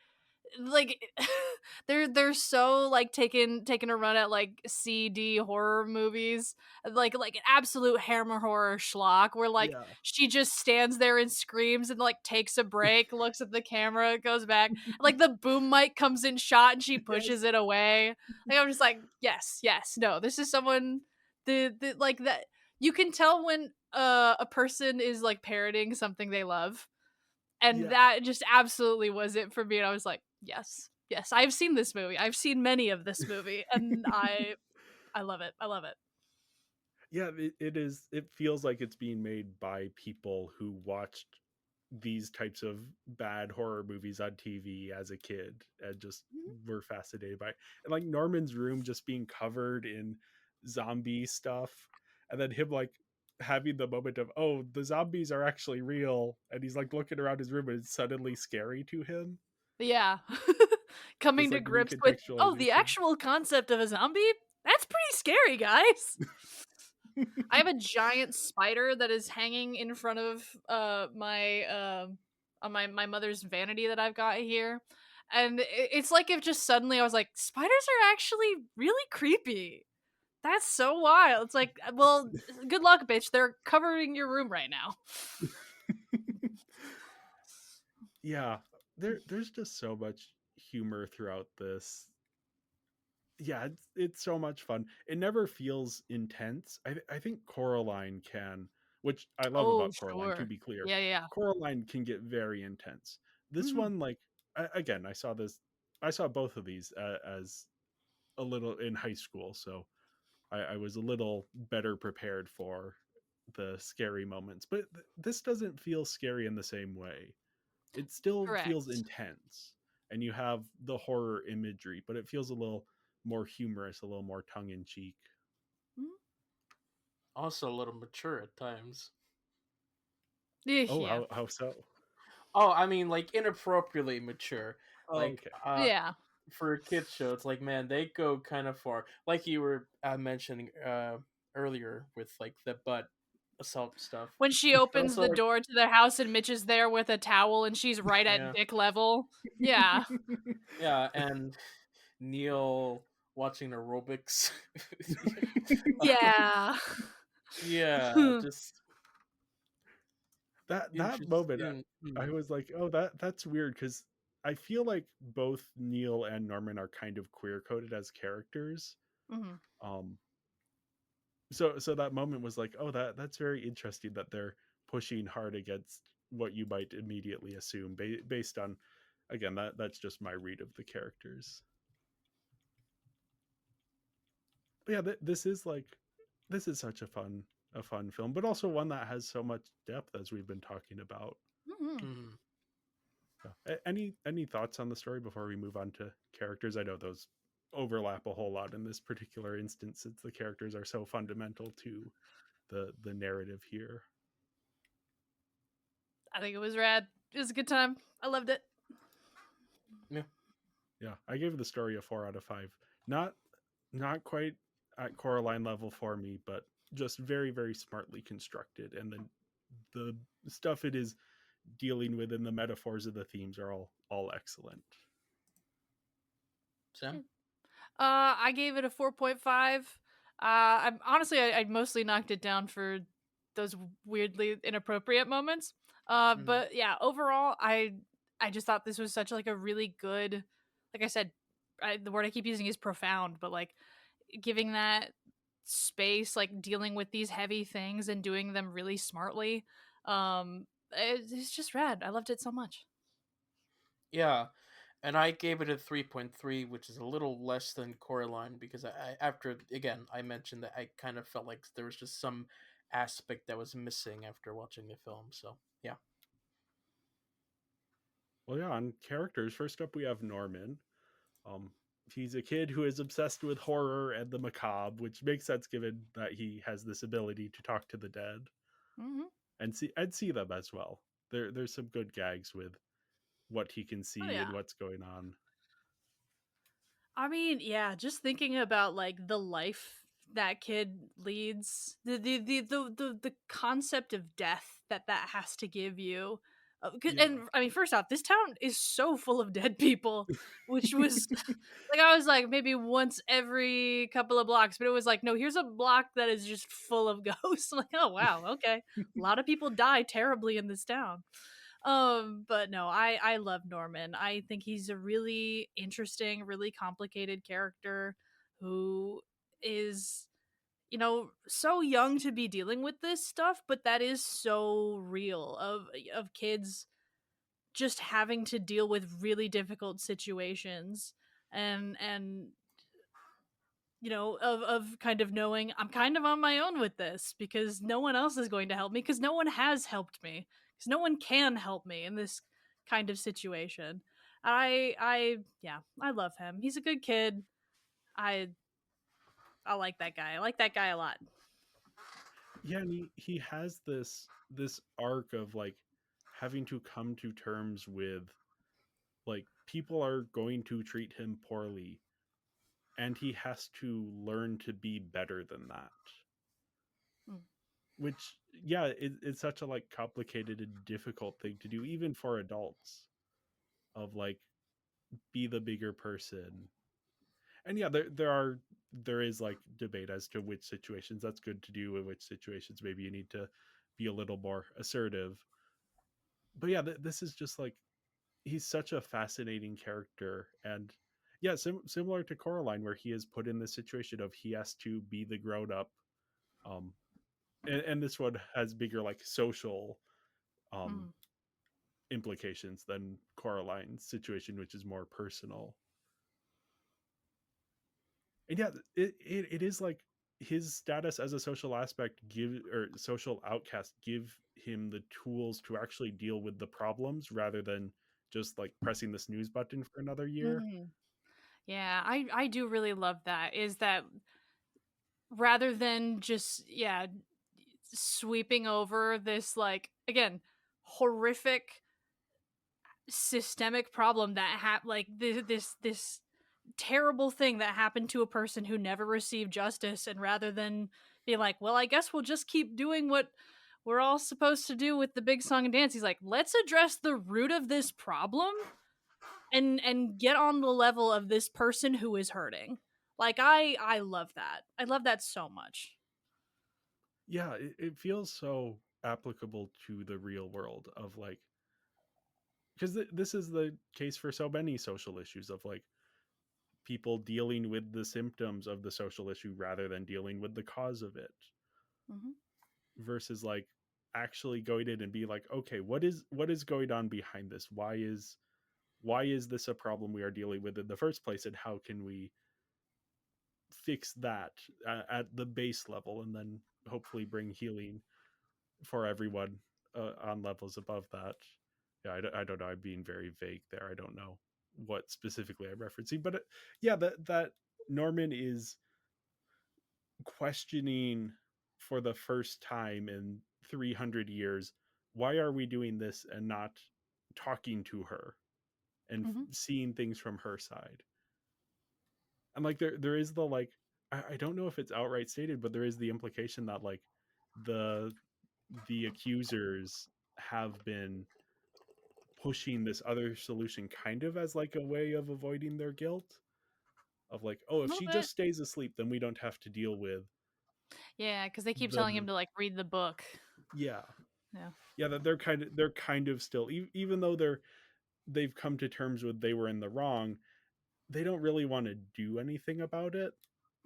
they're so like taking a run at like CD horror movies, like an absolute hammer horror schlock where like yeah. she just stands there and screams and like takes a break, looks at the camera, goes back, like the boom mic comes in shot and she Yes. pushes it away. Like I'm just like, yes, no, this is someone the like that you can tell when a person is like parroting something they love, and Yeah. that just absolutely was it for me. And I was like, yes, I've seen this movie. I've seen many of this movie, and I love it. I love it. Yeah, it is. It feels like it's being made by people who watched these types of bad horror movies on TV as a kid and just Mhm. were fascinated by it. And like Norman's room just being covered in zombie stuff, and then him like having the moment of, oh, the zombies are actually real, and he's like looking around his room and it's suddenly scary to him. Yeah. This Coming to like grips with, oh, the recontextualization. actual concept of a zombie? That's pretty scary, guys. I have a giant spider that is hanging in front of my on my mother's vanity that I've got here. And it's like if just suddenly I was like, spiders are actually really creepy. That's so wild. It's like, well, good luck, bitch. They're covering your room right now. Yeah, there's just so much humor throughout this. Yeah, it's so much fun. It never feels intense. I think Coraline can, which I love Oh, about Coraline, to sure. be clear. Yeah. Coraline can get very intense. This Hmm. one, like, again, I saw both of these as a little in high school, so I was a little better prepared for the scary moments. But this doesn't feel scary in the same way. It still feels Correct. intense, and you have the horror imagery, but it feels a little more humorous, a little more tongue in cheek. Mhm. Also a little mature at times. Oh, Yeah. how so? Oh, I mean, like inappropriately mature. Oh, Like, okay. Yeah. for a kids show, it's like, man, they go kind of far. Like you were mentioning earlier with like the butt assault stuff. When she But opens also, the like, door to their house and Mitch is there with a towel and she's right at yeah, dick level. Yeah. yeah, and Neil watching aerobics. Yeah. Yeah, just That moment, interesting. I was like, oh, that's weird because I feel like both Neil and Norman are kind of queer coded as characters. Hmm. Um, so that moment was like, oh, that's very interesting that they're pushing hard against what you might immediately assume based on, again, that's just my read of the characters. But yeah, this is such a fun film, but also one that has so much depth as we've been talking about. Hmm. Mhm. Yeah. Any thoughts on the story before we move on to characters? I know those overlap a whole lot in this particular instance, since the characters are so fundamental to the narrative here. I think it was rad. It was a good time. I loved it. Yeah, I gave the story a 4 out of 5. Not quite at Coraline level for me, but just very, very smartly constructed. And then the stuff it is dealing with and the metaphors of the themes are all excellent. Sam? I gave it a 4.5. I'm honestly, I mostly knocked it down for those weirdly inappropriate moments. But yeah, overall, I just thought this was such like a really good, like I said, the word I keep using is profound, but like giving that space, like dealing with these heavy things and doing them really smartly. It's just rad. I loved it so much. Yeah, and I gave it a 3.3, which is a little less than Coraline because after again I mentioned that I kind of felt like there was just some aspect that was missing after watching the film. So yeah. Well, yeah, on characters, first up we have Norman. Um, he's a kid who is obsessed with horror and the macabre, which makes sense given that he has this ability to talk to the dead Mm-hmm. and see them as well. There's some good gags with what he can see Oh yeah. and what's going on. I mean, yeah, just thinking about like the life that kid leads, the concept of death that has to give you. Yeah. And I mean, first off, this town is so full of dead people, which was like I was like maybe once every couple of blocks, but it was like no, here's a block that is just full of ghosts. Like, oh wow, okay, a lot of people die terribly in this town. But no, I love Norman. I think he's a really interesting, really complicated character who is, you know, so young to be dealing with this stuff, but that is so real of kids just having to deal with really difficult situations and you know, of kind of knowing I'm kind of on my own with this because no one else is going to help me because no one has helped me because no one can help me in this kind of situation. Yeah, I love him. He's a good kid. I I like that guy. I like that guy a lot. Yeah, and he has this arc of like having to come to terms with like people are going to treat him poorly and he has to learn to be better than that. Mm. Which yeah, it's such a like complicated and difficult thing to do even for adults of like be the bigger person. And yeah, there is like debate as to which situations that's good to do and which situations maybe you need to be a little more assertive. But yeah, this is just like he's such a fascinating character. And yeah, similar to Coraline where he is put in the situation of he has to be the grown up. um and this one has bigger like social um Mm. implications than Coraline's situation, which is more personal. And yeah, it is like his status as a social aspect give or social outcast give him the tools to actually deal with the problems rather than just like pressing the snooze button for another year. Mhm. Yeah, I do really love that. Is that rather than just yeah sweeping over this like again horrific systemic problem that like this terrible thing that happened to a person who never received justice, and rather than be like, well, I guess we'll just keep doing what we're all supposed to do with the big song and dance, he's like, let's address the root of this problem and get on the level of this person who is hurting. Like I love that. I love that so much. Yeah, it feels so applicable to the real world of like because this is the case for so many social issues of like people dealing with the symptoms of the social issue rather than dealing with the cause of it, Mm-hmm. versus like actually going in and be like, okay, what is going on behind this? Why is this a problem we are dealing with in the first place, and how can we fix that at the base level, and then hopefully bring healing for everyone on levels above that. Yeah, I don't know. I'm being very vague there. I don't know what specifically I'm referencing, but yeah, that Norman is questioning for the first time in 300 years why are we doing this and not talking to her and seeing things from her side? And like there is the like I don't know if it's outright stated, but there is the implication that like the the accusers have been pushing this other solution kind of as like a way of avoiding their guilt, of like, oh, A if little she bit. just stays asleep, then we don't have to deal with Yeah, because they keep telling him the to like read the book. yeah. Yeah. Yeah, that they're kind of still even though they've come to terms with they were in the wrong, they don't really want to do anything about it.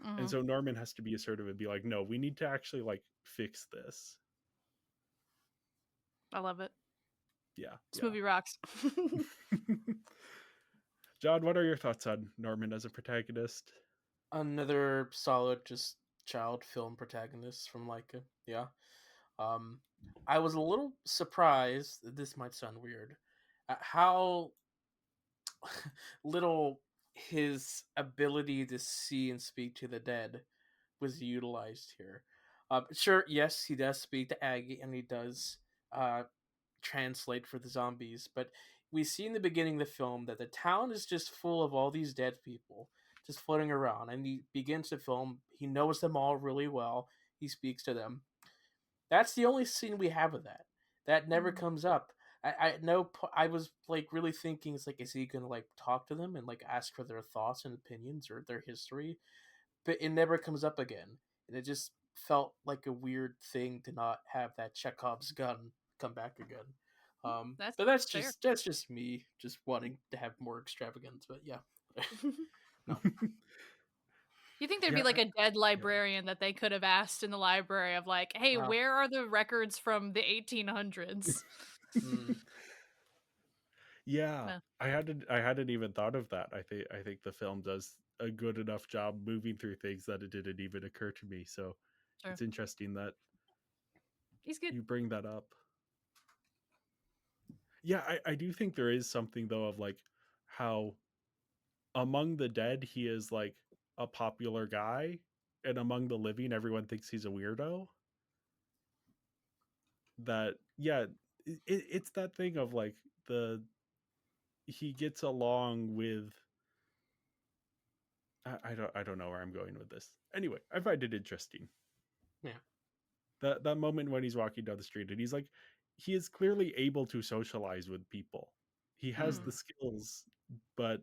And so Norman has to be assertive and be like, no, we need to actually like fix this. I love it. Yeah. This movie rocks. John, what are your thoughts on Norman as a protagonist? Another solid, just child film protagonist from Laika. Yeah. I was a little surprised. This might sound weird, at how little his ability to see and speak to the dead was utilized here. Sure, yes, he does speak to Aggie, and he does translate for the zombies, but we see in the beginning of the film that the town is just full of all these dead people just floating around, and he begins to film. He knows them all really well. He speaks to them. That's the only scene we have of that. That never comes up. I know. I was like really thinking, it's like, is he gonna like talk to them and like ask for their thoughts and opinions or their history? But it never comes up again, and it just felt like a weird thing to not have that Chekhov's gun come back again. But that's fair. just me just wanting to have more extravagance. But yeah, no. You think there'd Yeah, be like a dead librarian that they could have asked in the library of like, hey, Wow. where are the records from the 1800s? Yeah, No. I hadn't even thought of that. I think the film does a good enough job moving through things that it didn't even occur to me. So Sure. it's interesting that He's good. you bring that up. Yeah, I do think there is something though of like how among the dead he is like a popular guy, and among the living everyone thinks he's a weirdo. That yeah, it's that thing of like he gets along with I don't know where I'm going with this. Anyway, I find it interesting. Yeah. That moment when he's walking down the street and he's like, he is clearly able to socialize with people. He has the skills, but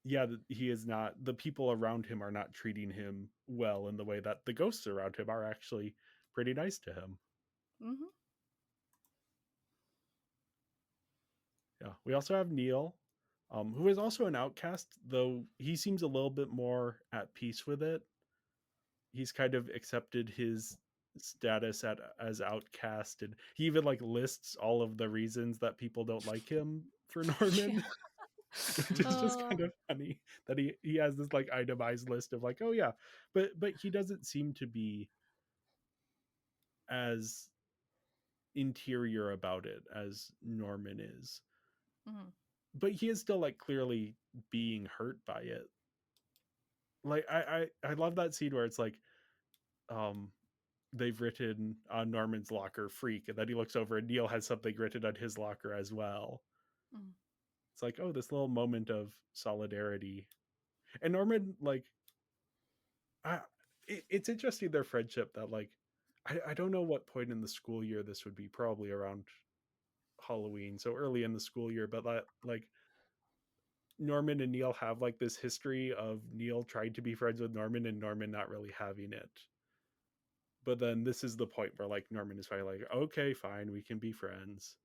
yeah, he is not. The people around him are not treating him well in the way that the ghosts around him are actually pretty nice to him. Yeah. We also have Neil, who is also an outcast, though he seems a little bit more at peace with it. He's kind of accepted his status as outcast, and he even like lists all of the reasons that people don't like him for Norman. Which is just kind of funny that he has this like itemized list of like, oh yeah, but he doesn't seem to be as interior about it as Norman is. But he is still like clearly being hurt by it. Like I love that scene where it's like they've written on Norman's locker freak, and then he looks over and Neil has something written on his locker as well. It's like, oh, this little moment of solidarity. And Norman, like, it's interesting their friendship that like I don't know what point in the school year this would be, probably around Halloween, so early in the school year, but that like Norman and Neil have like this history of Neil trying to be friends with Norman and Norman not really having it. But then this is the point where like Norman is finally like, okay, fine, we can be friends.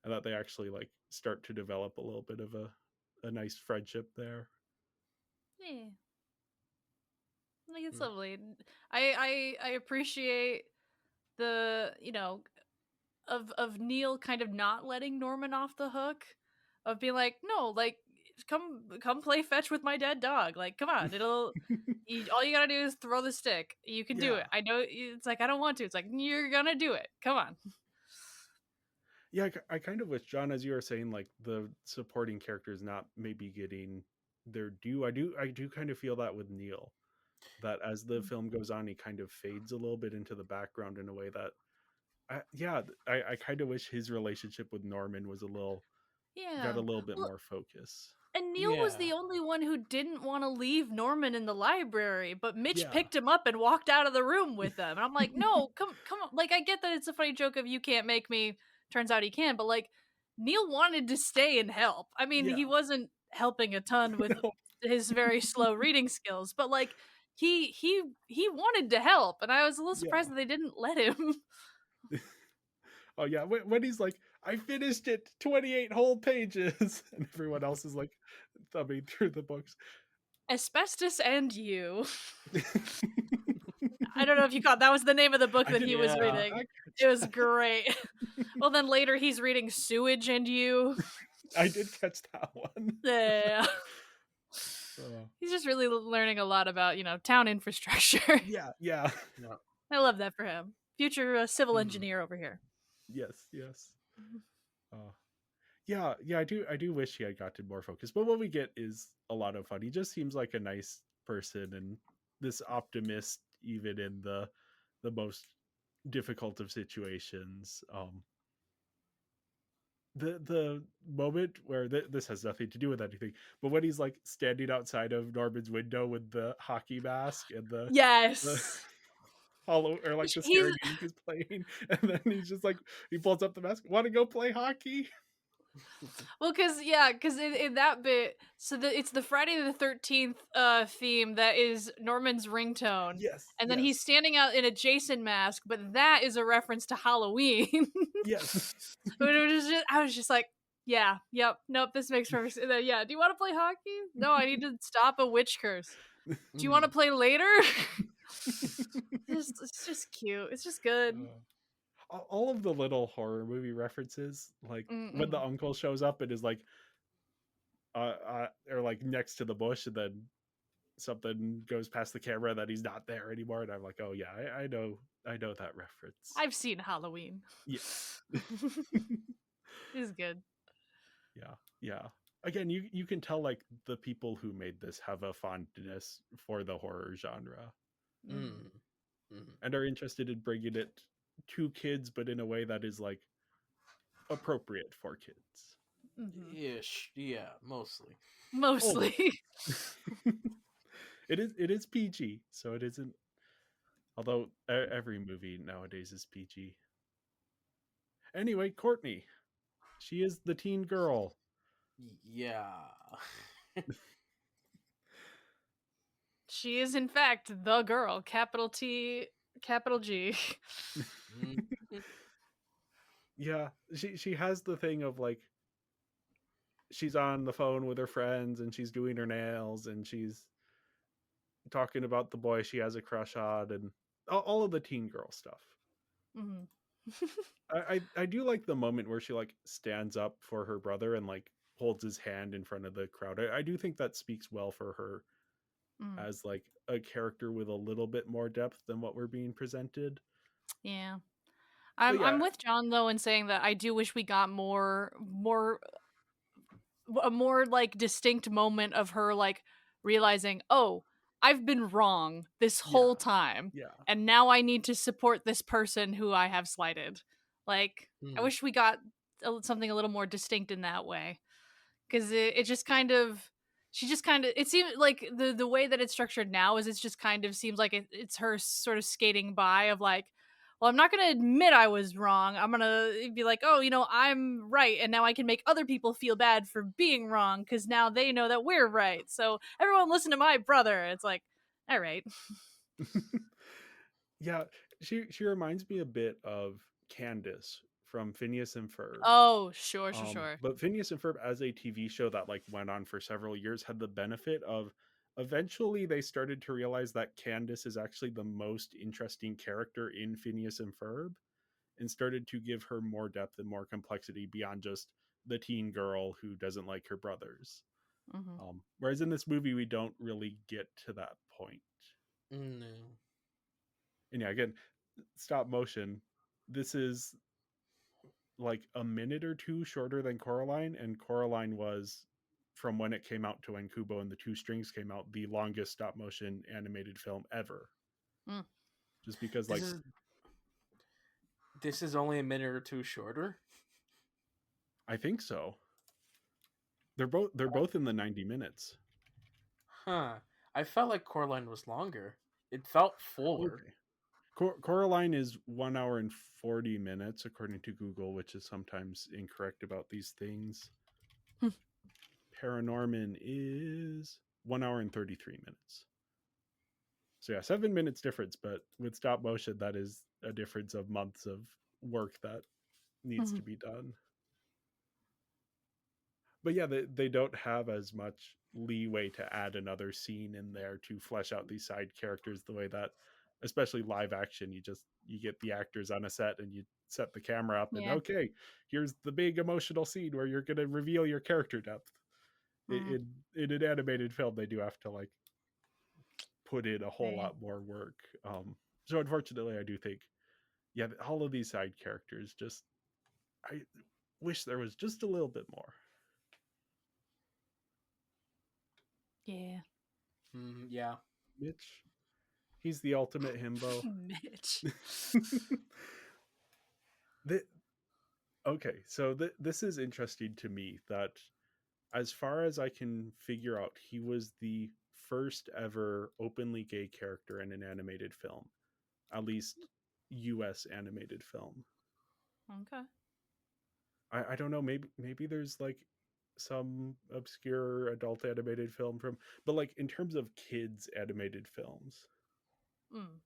And that they actually like start to develop a little bit of a nice friendship there. Yeah. Like it's lovely. I appreciate the, of Neil kind of not letting Norman off the hook, of being like, no, like come play fetch with my dead dog. Like, come on, all you gotta do is throw the stick. You can do it. I know it's like, I don't want to. It's like, you're gonna do it. Come on. Yeah, I kind of wish, John, as you were saying, like the supporting characters not maybe getting their due. I do kind of feel that with Neil, that as the film goes on, he kind of fades a little bit into the background in a way that I kind of wish his relationship with Norman was got Yeah. a little bit Well, more focus. and Neil was Yeah. the only one who didn't want to leave Norman in the library, but Mitch Yeah. picked him up and walked out of the room with him. And I'm like, no, come on. Like, I get that it's a funny joke of you can't make me. Turns out he can, but like, Neil wanted to stay and help. I mean, Yeah. he wasn't helping a ton with No. his very slow reading skills, but like, he wanted to help, and I was a little Yeah. surprised that they didn't let him. Oh yeah, when he's like, I finished it, 28 whole pages, and everyone else is like thumbing through the books. Asbestos and You. I don't know if you caught that was the name of the book I that he didn't was Yeah. reading. I It was great. Well, then later he's reading Sewage and You. did catch that one. Yeah. Oh, He's just really learning a lot about, town infrastructure. yeah. Yeah. I love that for him. Future civil Mhm. engineer over here. Yes. Oh. Yeah, I do wish he had gotten more focus, but what we get is a lot of fun. He just seems like a nice person and this optimist even in the most difficult of situations. The moment where this has nothing to do with anything, but when he's like standing outside of Norman's window with the hockey mask and the Yes. hollow or like the He's scary music is playing, and then he's just like he pulls up the mask, want to go play hockey? well, because in that bit, so it's the Friday the 13th theme that is Norman's ringtone, Yes, and then he's standing out in a Jason mask, but that is a reference to Halloween. yes. But I was just like, yeah, yep, nope, this makes perfect sense. Yeah, do you want to play hockey? No, I need to stop a witch curse. Do you want to play later? It's just cute. It's just good. All of the little horror movie references, like when the uncle shows up and is like, or like next to the bush, and then something goes past the camera that he's not there anymore, and I'm like, oh yeah, I know that reference. I've seen Halloween. Yes. It's good. Yeah. Again, you can tell like the people who made this have a fondness for the horror genre and are interested in bringing it to kids, but in a way that is like appropriate for kids. Ish. Yeah, mostly. It is PG, so it isn't. Although every movie nowadays is PG. Anyway, Courtney, she is the teen girl. Yeah. She is in fact the girl, capital T, capital G. Yeah, she has the thing of like she's on the phone with her friends and she's doing her nails and she's talking about the boy she has a crush on and all of the teen girl stuff. I do like the moment where she like stands up for her brother and like holds his hand in front of the crowd. I do think that speaks well for her as like a character with a little bit more depth than what we're being presented. Yeah. I'm with John though in saying that I do wish we got a more like distinct moment of her like realizing, oh, I've been wrong this whole time. Yeah. And now I need to support this person who I have slighted. Like, I wish we got something a little more distinct in that way. Because it just kind of, it seems like the way that it's structured now is it's just kind of seems like it's her sort of skating by of like, well, I'm not going to admit I was wrong. I'm going to be like, oh, I'm right. And now I can make other people feel bad for being wrong because now they know that we're right. So everyone listen to my brother. It's like, all right. Yeah, she reminds me a bit of Candace from Phineas and Ferb. Oh, sure. But Phineas and Ferb as a TV show that like went on for several years had the benefit of eventually they started to realize that Candace is actually the most interesting character in Phineas and Ferb and started to give her more depth and more complexity beyond just the teen girl who doesn't like her brothers. Whereas in this movie, we don't really get to that point. No. And yeah, again, stop motion. This is like a minute or two shorter than Coraline, and Coraline was, from when it came out to when Kubo and the Two Strings came out, the longest stop motion animated film ever. Just because this is only a minute or two shorter. I think so. They're both in the 90 minutes. Huh. I felt like Coraline was longer. It felt fuller. Okay. Coraline is 1 hour and 40 minutes, according to Google, which is sometimes incorrect about these things. ParaNorman is 1 hour and 33 minutes. So yeah, 7 minutes difference, but with stop motion, that is a difference of months of work that needs to be done. But yeah, they don't have as much leeway to add another scene in there to flesh out these side characters the way that, especially live action, you get the actors on a set and you set the camera up and Yeah. okay, here's the big emotional scene where you're gonna reveal your character depth. Mhm. In an animated film, they do have to like put in a whole Yeah. lot more work. So unfortunately, I do think, yeah, all of these side characters just, I wish there was just a little bit more. Yeah. Yeah. Mitch, he's the ultimate himbo. Mitch. Okay, so this is interesting to me that, as far as I can figure out, he was the first ever openly gay character in an animated film, at least US animated film. Okay. I don't know, maybe there's like some obscure adult animated film from, but like in terms of kids animated films, Mm.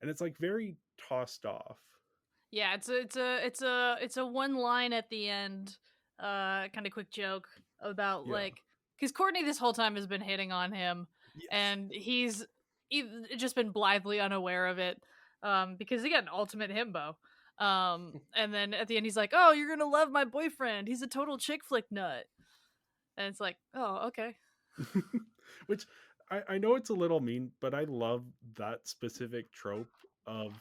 and it's like very tossed off. Yeah, it's a one line at the end, kind of quick joke about Yeah. like because Courtney this whole time has been hitting on him, Yes. and he's just been blithely unaware of it, because again, ultimate himbo. And then at the end he's like, "Oh, you're gonna love my boyfriend. He's a total chick flick nut," and it's like, "Oh, okay." Which I know it's a little mean, but I love that specific trope of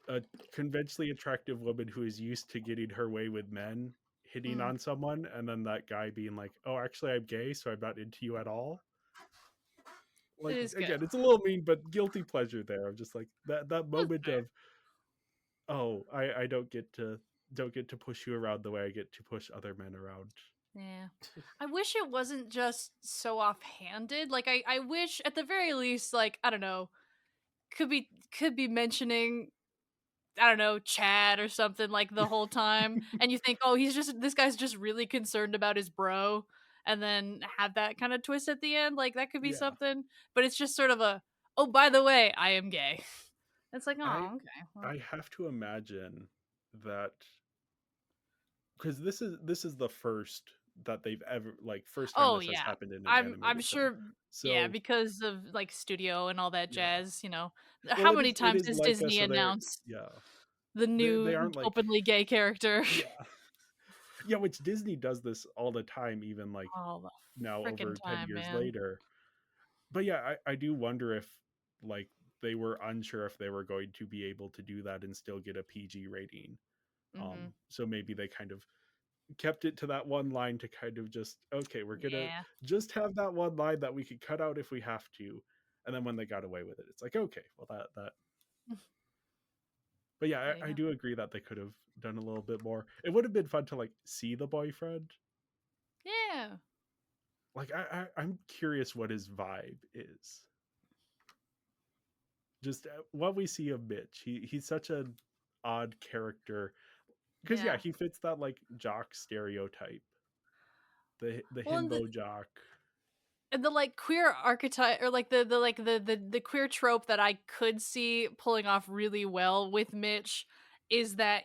a conventionally attractive woman who is used to getting her way with men hitting Mm, on someone, and then that guy being like, "Oh, actually, I'm gay, so I'm not into you at all." it Like is good. again, it's a little mean, but guilty pleasure there. I'm just like that That's moment fair. of, oh, I don't get to push you around the way I get to push other men around. Yeah. I wish it wasn't just so offhanded. Like I wish at the very least, like, I don't know, could be mentioning, I don't know, Chad or something like the whole time. And you think, oh, this guy's just really concerned about his bro, and then have that kind of twist at the end. Like that could be Yeah, something. But it's just sort of a, oh, by the way, I am gay. It's like, I oh, okay. Well, I have to imagine that, because this is the first that they've ever, like, first time oh this has yeah. happened in an I'm animated film. sure, yeah, So because of like studio and all that yeah, jazz, you know. well, How many it times is has Laika, Disney so they're, announced yeah, the they new aren't like, openly gay character? yeah, yeah, which Disney does this all the time, even like All the now freaking over 10 time, years man. later. But yeah, I do wonder if, like, they were unsure if they were going to be able to do that and still get a PG rating. Hmm. So maybe they kind of kept it to that one line to kind of just, okay, we're gonna Yeah. just have that one line that we could cut out if we have to. And then when they got away with it, it's like, okay, well, that but yeah, I Yeah. do agree that they could have done a little bit more. It would have been fun to like see the boyfriend. Yeah. Like I'm curious what his vibe is. Just what we see of Mitch, he's such an odd character, because yeah, Yeah. he fits that like jock stereotype, the Well, himbo jock. and the like queer archetype, or like the queer trope that I could see pulling off really well with Mitch is that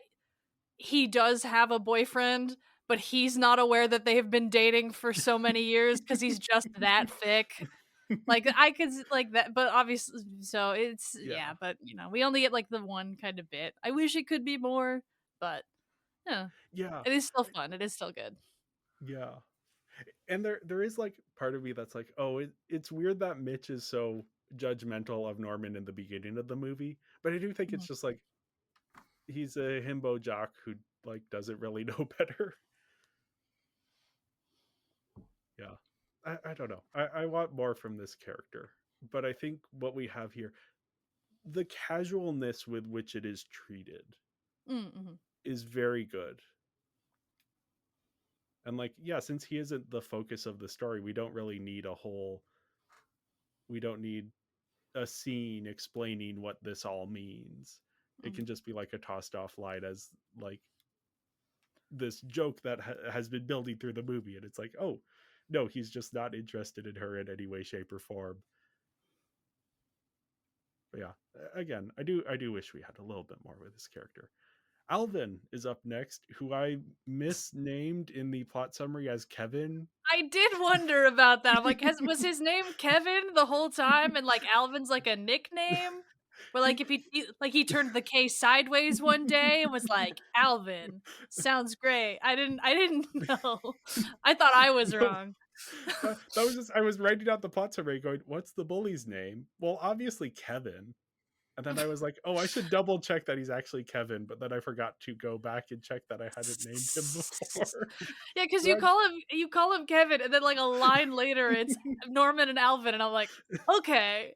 he does have a boyfriend, but he's not aware that they have been dating for so many years because he's just that thick. Like I could like that, but obviously, so it's, Yeah, yeah. But we only get like the one kind of bit. I wish it could be more, but yeah, yeah, it is still fun. It is still good. yeah. And there is like part of me that's like, oh, it's weird that Mitch is so judgmental of Norman in the beginning of the movie, but I do think it's Mhm. just like he's a himbo jock who like doesn't really know better. Yeah, I don't know. I want more from this character, but I think what we have here, the casualness with which it is treated, Mm-hmm. is very good. And like, yeah, since he isn't the focus of the story, we don't really need we don't need a scene explaining what this all means. It can just be like a tossed off line as like this joke that has been building through the movie, and it's like, oh no, he's just not interested in her in any way, shape, or form. But yeah, again, I do wish we had a little bit more with this character. Alvin is up next, who I misnamed in the plot summary as Kevin. I did wonder about that. I'm like, was his name Kevin the whole time, and like Alvin's like a nickname? Where like if he turned the K sideways one day and was like, Alvin sounds great. I didn't know. I thought I was No, wrong. that was just, I was writing out the plot summary going, what's the bully's name? Well, obviously Kevin. And then I was like, oh, I should double check that he's actually Kevin, but then I forgot to go back and check that I hadn't named him before. Yeah, because So you call him Kevin, and then like a line later it's Norman and Alvin, and I'm like, okay.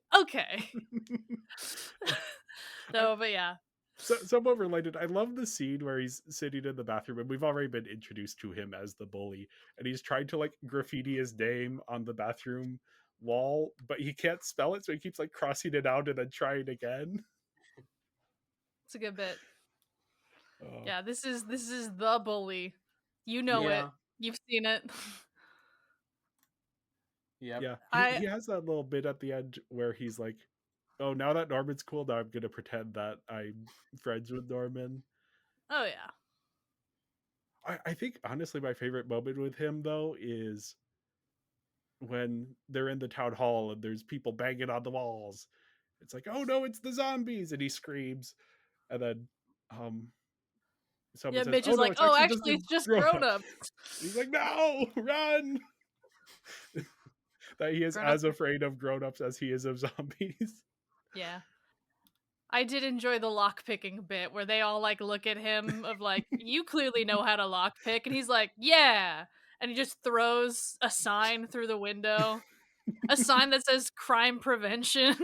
So, but yeah. So somewhat related, I love the scene where he's sitting in the bathroom and we've already been introduced to him as the bully, and he's trying to like graffiti his name on the bathroom wall, but he can't spell it, so he keeps like crossing it out and then trying again. It's a good bit. Oh. Yeah, this is the bully. You know it. You've seen it. Yep. Yeah, he has that little bit at the end where he's like, oh, now that Norman's cool, now I'm gonna pretend that I'm friends with Norman. Oh yeah. I think honestly my favorite moment with him though is when they're in the town hall and there's people banging on the walls. It's like, oh no, it's the zombies, and he screams, and then someone says, Mitch oh is no, like, it's oh, actually it's just grown grown up. up. He's like, no, run. That he is Grown as up. afraid of grown-ups as he is of zombies. Yeah. I did enjoy the lockpicking bit where they all like look at him of like, you clearly know how to lockpick, and he's like, yeah, and he just throws a sign through the window, a sign that says crime prevention.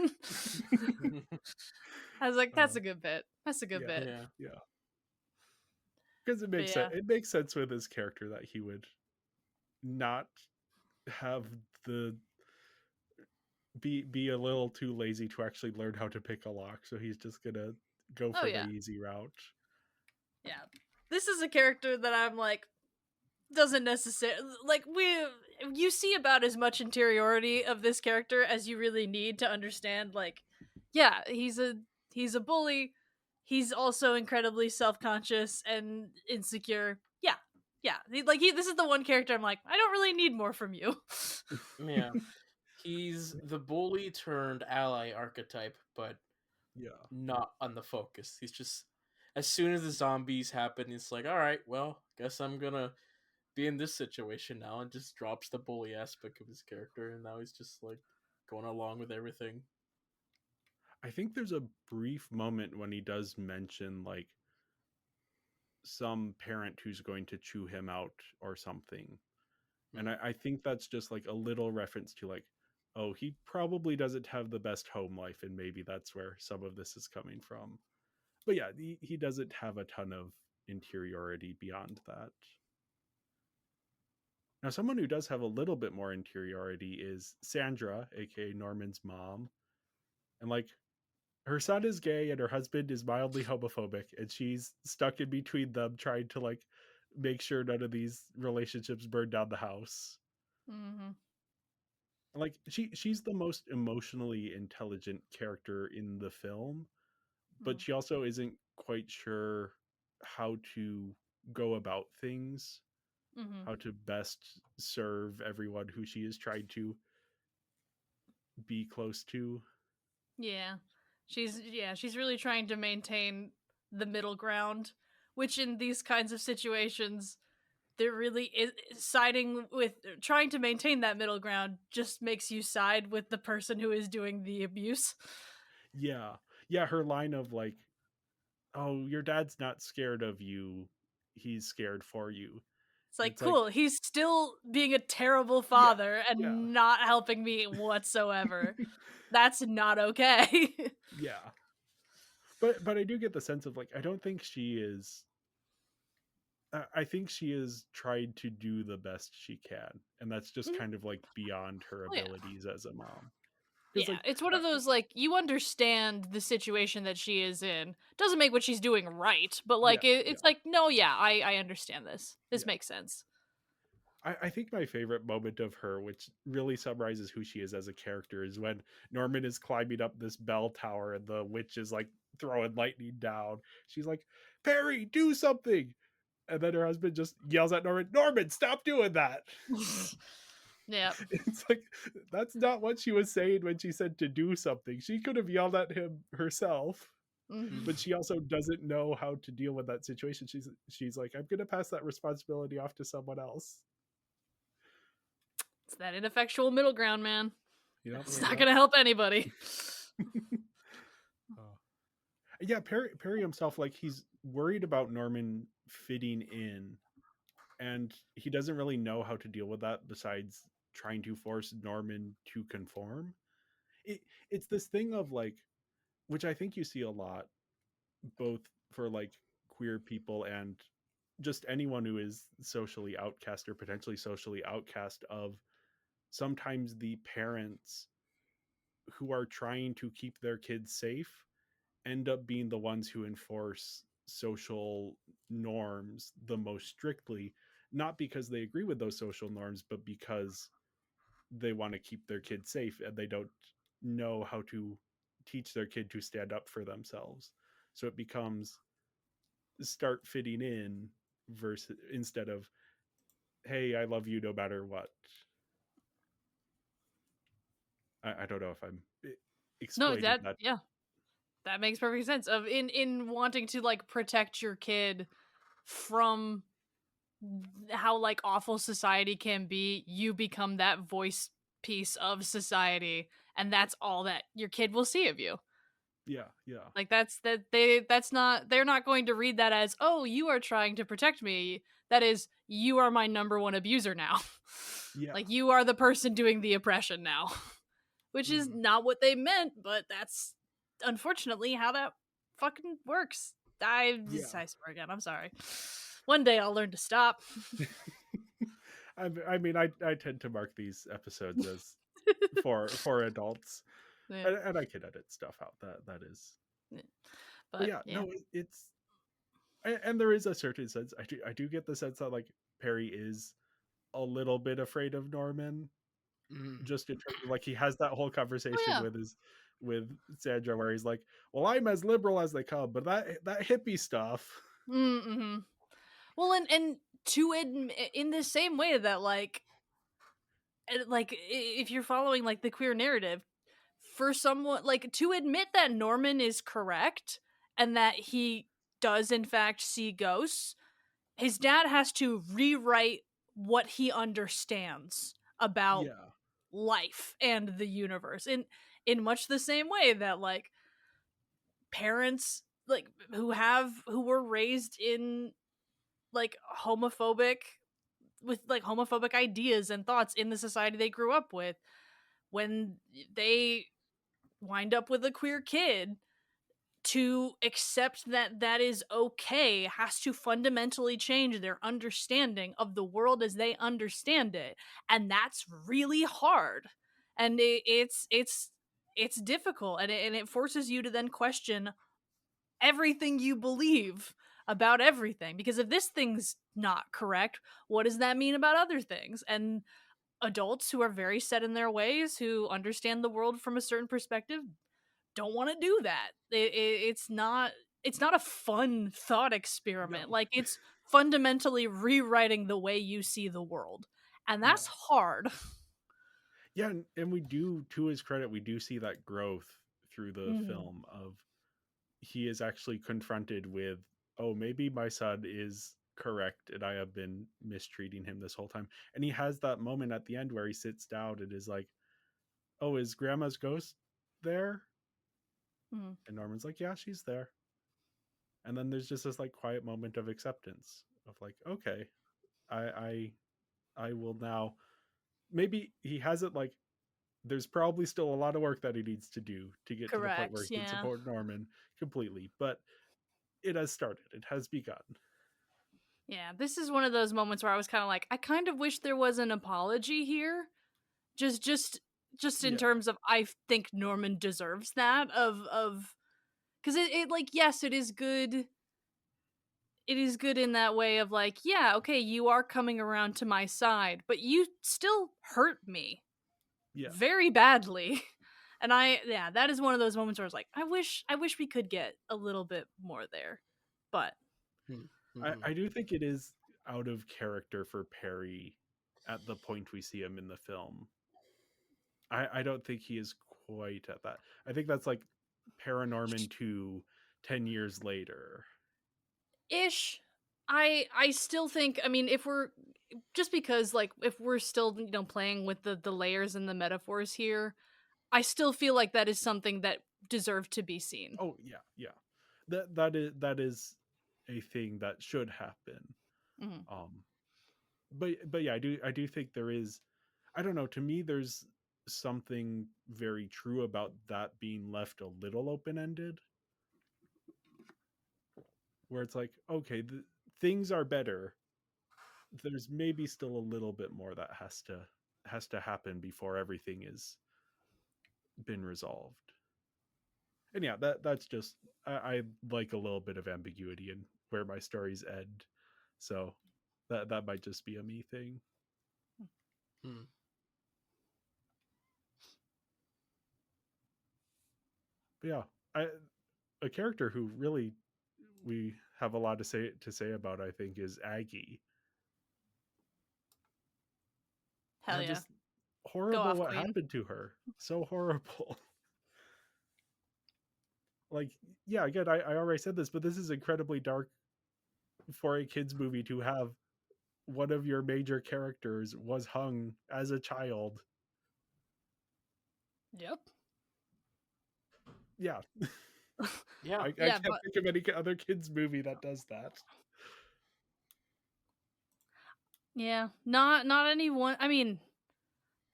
I was like, that's a good bit. That's a good bit. Yeah. Because it makes sense. It makes sense with his character that he would not have the be a little too lazy to actually learn how to pick a lock, so he's just gonna go for the easy route. Yeah, this is a character that I'm like, doesn't necessarily like, you see about as much interiority of this character as you really need to understand, like, yeah, he's a bully, he's also incredibly self-conscious and insecure. This is the one character I'm like, I don't really need more from you. Yeah. He's the bully turned ally archetype, but not on the focus. He's just, as soon as the zombies happen, it's like, all right, well, guess I'm gonna be in this situation now, and just drops the bully aspect of his character, and now he's just like going along with everything. I think there's a brief moment when he does mention like some parent who's going to chew him out or something. And I think that's just like a little reference to like, oh, he probably doesn't have the best home life, and maybe that's where some of this is coming from. But yeah, he doesn't have a ton of interiority beyond that. Now, someone who does have a little bit more interiority is Sandra, aka Norman's mom. And like, her son is gay and her husband is mildly homophobic, and she's stuck in between them trying to like make sure none of these relationships burn down the house. Mm-hmm. Like she's the most emotionally intelligent character in the film, but she also isn't quite sure how to go about things, how to best serve everyone who she is trying to be close to. Yeah. She's really trying to maintain the middle ground, which in these kinds of situations, there really is siding with, trying to maintain that middle ground just makes you side with the person who is doing the abuse. Yeah, her line of like, oh, your dad's not scared of you, he's scared for you. It's like, cool, like, he's still being a terrible father and not helping me whatsoever. That's not okay. Yeah. but I do get the sense of like I don't think she is. I think she has tried to do the best she can, and that's just Mhm. kind of like beyond her Oh, yeah. abilities as a mom. Because Yeah, like, it's one of those, like, you understand the situation that she is in. Doesn't make what she's doing right, but, like, yeah, it's yeah, like, no, yeah, I understand this. This yeah. makes sense. I think my favorite moment of her, which really summarizes who she is as a character, is when Norman is climbing up this bell tower and the witch is like throwing lightning down. She's like, Perry, do something. And then her husband just yells at Norman, Norman, stop doing that. Yep. It's like, that's not what she was saying when she said to do something. She could have yelled at him herself, Mhm. but she also doesn't know how to deal with that situation. She's like, I'm going to pass that responsibility off to someone else. It's that ineffectual middle ground, man. Yep, It's not yep. gonna help anybody. Oh. Yeah, Perry himself, like he's worried about Norman fitting in, and he doesn't really know how to deal with that besides trying to force Norman to conform. It, it's this thing of like, which I think you see a lot, both for like queer people and just anyone who is socially outcast or potentially socially outcast, of sometimes the parents who are trying to keep their kids safe end up being the ones who enforce social norms the most strictly, not because they agree with those social norms, but because they want to keep their kids safe and they don't know how to teach their kid to stand up for themselves. So it becomes start fitting in versus instead of, hey, I love you no matter what. I don't know if I'm No, explaining that that. yeah, that makes perfect sense. Of in wanting to like protect your kid from how like awful society can be, you become that voice piece of society, and that's all that your kid will see of you. Yeah, yeah, Like that's not, they're not going to read that as, oh, you are trying to protect me. That is, you are my number one abuser now. yeah. Like you are the person doing the oppression now. Which is Mm. not what they meant, but that's unfortunately how that fucking works. I Yeah. swear again, I'm sorry. One day I'll learn to stop. I mean, I tend to mark these episodes as for adults, Yeah, and I can edit stuff out. That is, yeah. but But yeah, yeah. no, it's and there is a certain sense. I do get the sense that like Perry is a little bit afraid of Norman, Mm. just in terms of like he has that whole Oh conversation yeah. with Sandra where he's like, well, I'm as liberal as they come, but that hippie stuff. Mm-hmm. Well, and to admit, in the same way that like if you're following like the queer narrative, for someone like to admit that Norman is correct and that he does in fact see ghosts, his dad has to rewrite what he understands about Yeah, life and the universe in much the same way that like parents like who were raised in like homophobic with like homophobic ideas and thoughts in the society they grew up with, when they wind up with a queer kid, to accept that that is okay has to fundamentally change their understanding of the world as they understand it, and that's really hard, and it's difficult, and it forces you to then question everything you believe about everything, because if this thing's not correct, what does that mean about other things? And adults who are very set in their ways, who understand the world from a certain perspective, don't want to do that. It's not a fun thought no, experiment. Like it's fundamentally rewriting the way you see the world, and yeah. that's hard. Yeah, and we do, to his credit, we do see that growth through the Mhm. film of he is actually confronted with, oh, maybe my son is correct and I have been mistreating him this whole time. And he has that moment at the end where he sits down and is like, oh, is grandma's ghost there? Mhm. And Norman's like, yeah, she's there. And then there's just this like quiet moment of acceptance of like, okay, I I will now, maybe he hasn't like there's probably still a lot of work that he needs to do to get to the point where Correct. he can Yeah. support Norman completely, but it has started. It has begun. Yeah. This is one of those moments where I was kind of like, I kind of wish there was an apology here. Just just in Yeah. terms of I think Norman deserves that of because it like yes, it is good. It is good in that way of like, yeah, okay, you are coming around to my side, but you still hurt me Yeah. very badly. And yeah, that is one of those moments where I was like, I wish we could get a little bit more there. But Mm-hmm. I do think it is out of character for Perry at the point we see him in the film. I don't think he is quite at that. I think that's like ParaNorman 2 10 years later. ish. I still think, I mean, if we're just because like if we're still, playing with the layers and the metaphors here, I still feel like that is something that deserved to be seen. Oh yeah, yeah. That is a thing that should happen. Mhm. Um but yeah, I do think there is, I don't know, to me there's something very true about that being left a little open-ended, where it's like, okay, things are better. There's maybe still a little bit more that has to happen before everything is been resolved. And yeah, that's just, I like a little bit of ambiguity in where my stories end. So that might just be a me thing. Mm-hmm. But yeah, a character who really we have a lot to say about, I think, is Aggie. Hell And yeah. just Go horrible off, what queen. happened to her. So horrible. Like, yeah, again, I already said this, but this is incredibly dark for a kids movie to have one of your major characters was hung as a child. Yep. Yeah. Yeah. I Yeah, can't but think of any other kids movie that does that. yeah, not anyone. I mean,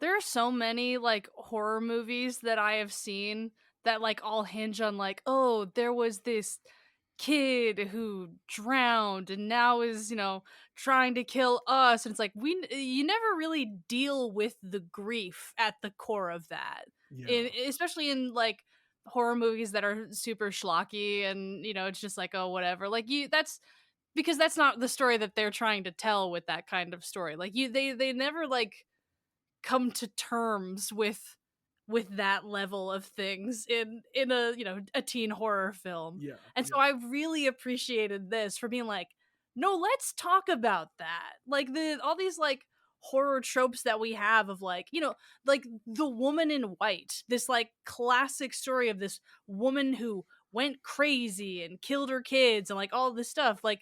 there are so many like horror movies that I have seen that like all hinge on like, oh, there was this kid who drowned and now is, trying to kill us, and it's like you never really deal with the grief at the core of that. Yeah. Especially in like horror movies that are super schlocky and, it's just like, oh, whatever. Like that's because that's not the story that they're trying to tell with that kind of story. Like they never like come to terms with that level of things in a, a teen horror film. Yeah. And so Yeah. I really appreciated this for being like, no, let's talk about that. Like all these like horror tropes that we have of like, like the woman in white, this like classic story of this woman who went crazy and killed her kids and like all this stuff. Like,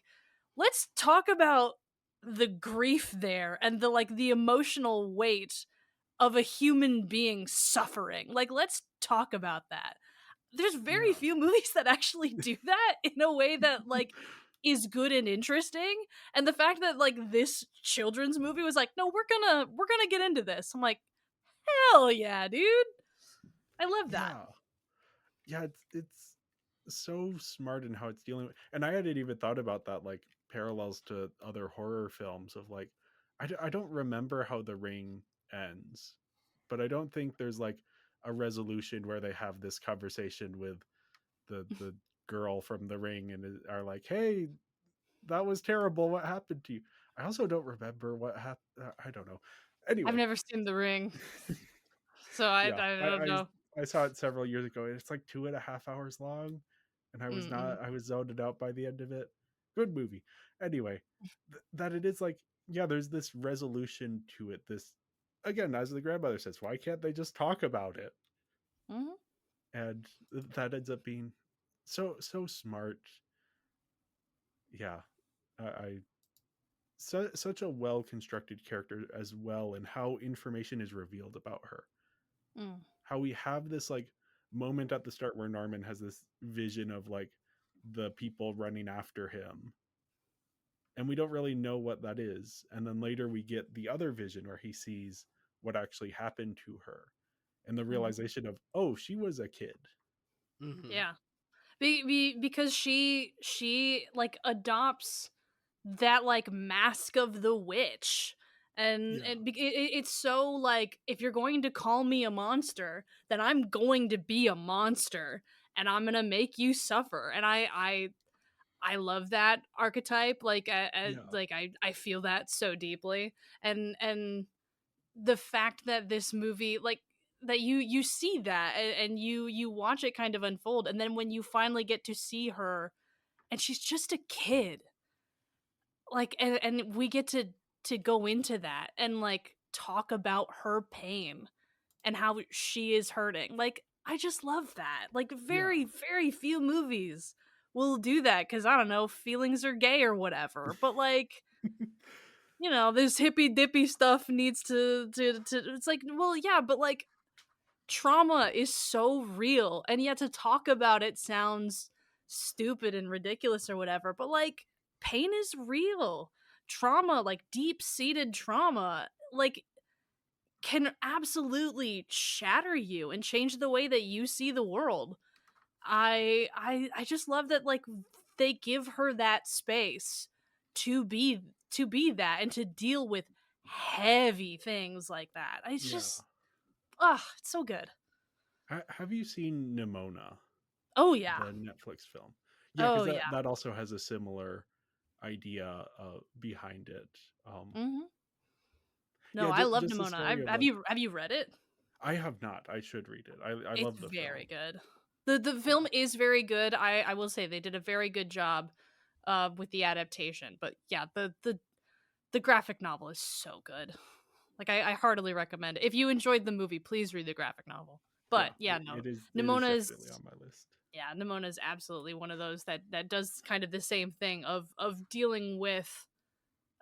let's talk about the grief there and the like the emotional weight of a human being suffering. Like, let's talk about that. There's very Yeah. few movies that actually do that in a way that like is good and interesting. And the fact that like this children's movie was like, no, we're gonna get into this. I'm like, hell yeah, dude. I love that. Yeah. Yeah, it's so smart in how it's dealing with, and I hadn't even thought about that, like parallels to other horror films of like, I don't remember how The Ring ends, but I don't think there's like a resolution where they have this conversation with the girl from The Ring and are like, hey, that was terrible, what happened to you. I also don't remember what happened. I don't know. I've Anyway. never seen The Ring, so I Yeah, don't know. I saw it several years ago. It's like 2.5 hours long, and Mm-mm. I was zoned out by the end of it. Good movie. Anyway, that it is like, yeah, there's this resolution to it. This, again, as the grandmother says, why can't they just talk about it? Mhm. And that ends up being so smart. Yeah, I such a well constructed character as well, and how information is revealed about her. Mm. How we have this like moment at the start where Norman has this vision of like the people running after him, and we don't really know what that is, and then later we get the other vision where he sees what actually happened to her, and the realization of, oh, she was a kid. Mm-hmm. Yeah. Because she like adopts that like mask of the witch, and Yeah. it's so like, if you're going to call me a monster, then I'm going to be a monster, and I'm gonna make you suffer. And I love that archetype. Like Yeah. like I feel that so deeply, and the fact that this movie, like, that you see that, and you watch it kind of unfold, and then when you finally get to see her and she's just a kid, like, and we get to go into that and like talk about her pain and how she is hurting. Like, I just love that. Like, Yeah. very few movies will do that, because I don't know, feelings are gay or whatever, but like, this hippy dippy stuff needs to it's like, well, yeah, but like, trauma is so real, and yet to talk about it sounds stupid and ridiculous or whatever, but like, pain is real. Trauma, like deep-seated trauma, like, can absolutely shatter you and change the way that you see the world. I just love that, like, they give her that space to be that, and to deal with heavy things like that. It's Yeah. just, it's so good. Have you seen Nimona, Oh yeah. the Netflix film? Yeah, because Oh yeah. that also has a similar idea behind it. Mm-hmm. No, Yeah, I love just the Nimona. story of Have like, you read it? I have not. I should read it. I It's love the very film. good. The film is very good. I will say they did a very good job with the adaptation. But yeah, the graphic novel is so good. Like, I heartily recommend it. If you enjoyed the movie, please read the graphic novel. But Yeah, yeah, no. it is Nimona is definitely on my list. Yeah, Nimona is absolutely one of those that does kind of the same thing of dealing with,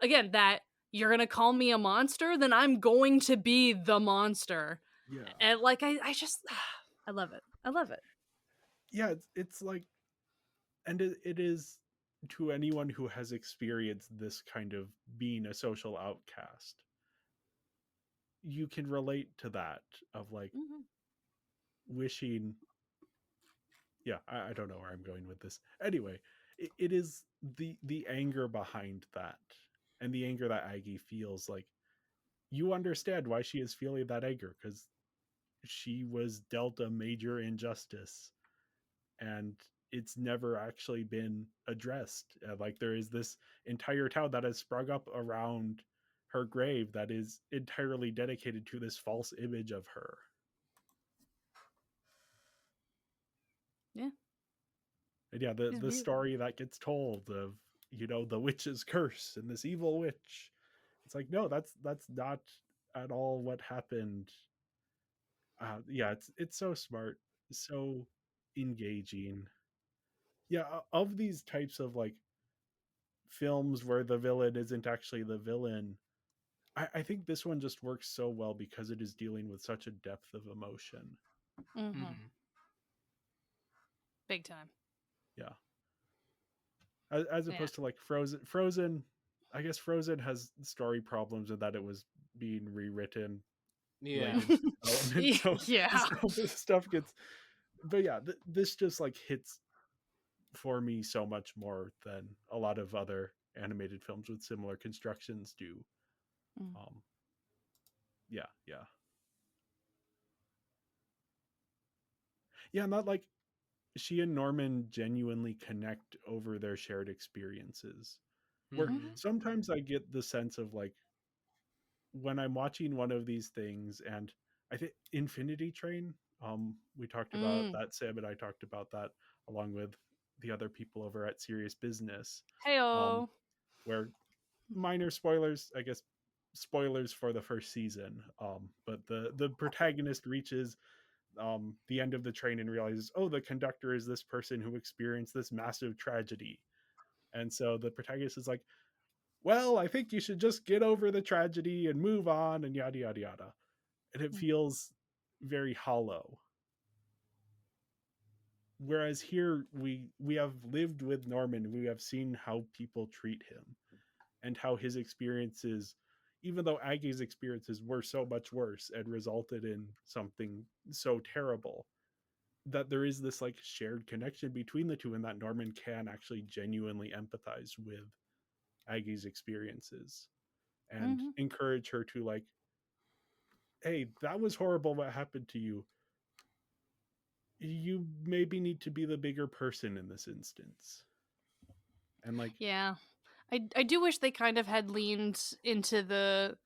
again, that you're gonna call me a monster, then I'm going to be the monster. Yeah. And like, I just I love it. I love it. Yeah, it's like, and it is, to anyone who has experienced this kind of being a social outcast, you can relate to that, of like Mm-hmm. wishing. Yeah, I don't know where I'm going with this. Anyway, it is the anger behind that, and the anger that Aggie feels. Like, you understand why she is feeling that anger, because she was dealt a major injustice, and it's never actually been addressed. Like, there is this entire town that has sprung up around her grave that is entirely dedicated to this false image of her. Yeah. And yeah, She's the beautiful. story that gets told of, the witch's curse and this evil witch, it's like, no, that's not at all what happened. Yeah, it's so smart, so engaging. Yeah, of these types of like films where the villain isn't actually the villain, I think this one just works so well because it is dealing with such a depth of emotion. Mm-hmm. Mm-hmm. Big time. Yeah, as Yeah. opposed to like Frozen. I guess Frozen has story problems in that it was being rewritten late Yeah. into development, so Yeah. stuff gets. But yeah, this just like hits for me so much more than a lot of other animated films with similar constructions do. Mm. Um, yeah, yeah, not like she and Norman genuinely connect over their shared experiences. Where Mm-hmm. Mm-hmm. sometimes I get the sense of like, when I'm watching one of these things, and I think Infinity Train, we talked about Mm. that. Sam and I talked about that along with the other people over at Serious Business, um, Heyo. where, minor spoilers, I guess, spoilers for the first season. But the protagonist reaches the end of the train and realizes, oh, the conductor is this person who experienced this massive tragedy. And so the protagonist is like, well, I think you should just get over the tragedy and move on, and yada, yada, yada. And it feels very hollow. Whereas here, we have lived with Norman, we have seen how people treat him, and how his experiences, even though Aggie's experiences were so much worse and resulted in something so terrible, that there is this like shared connection between the two, and that Norman can actually genuinely empathize with Aggie's experiences and Mm-hmm. encourage her to like, hey, that was horrible what happened to you. You maybe need to be the bigger person in this instance. And like, Yeah. I do wish they kind of had leaned into the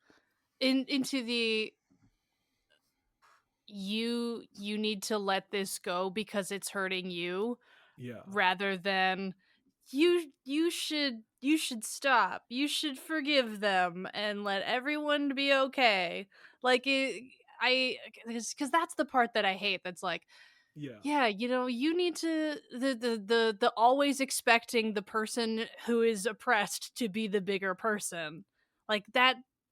into the you need to let this go because it's hurting you, yeah, rather than you should stop. You should forgive them and let everyone be okay. Like it, I because that's the part that I hate. That's like, yeah, yeah, you need to the always expecting the person who is oppressed to be the bigger person. Like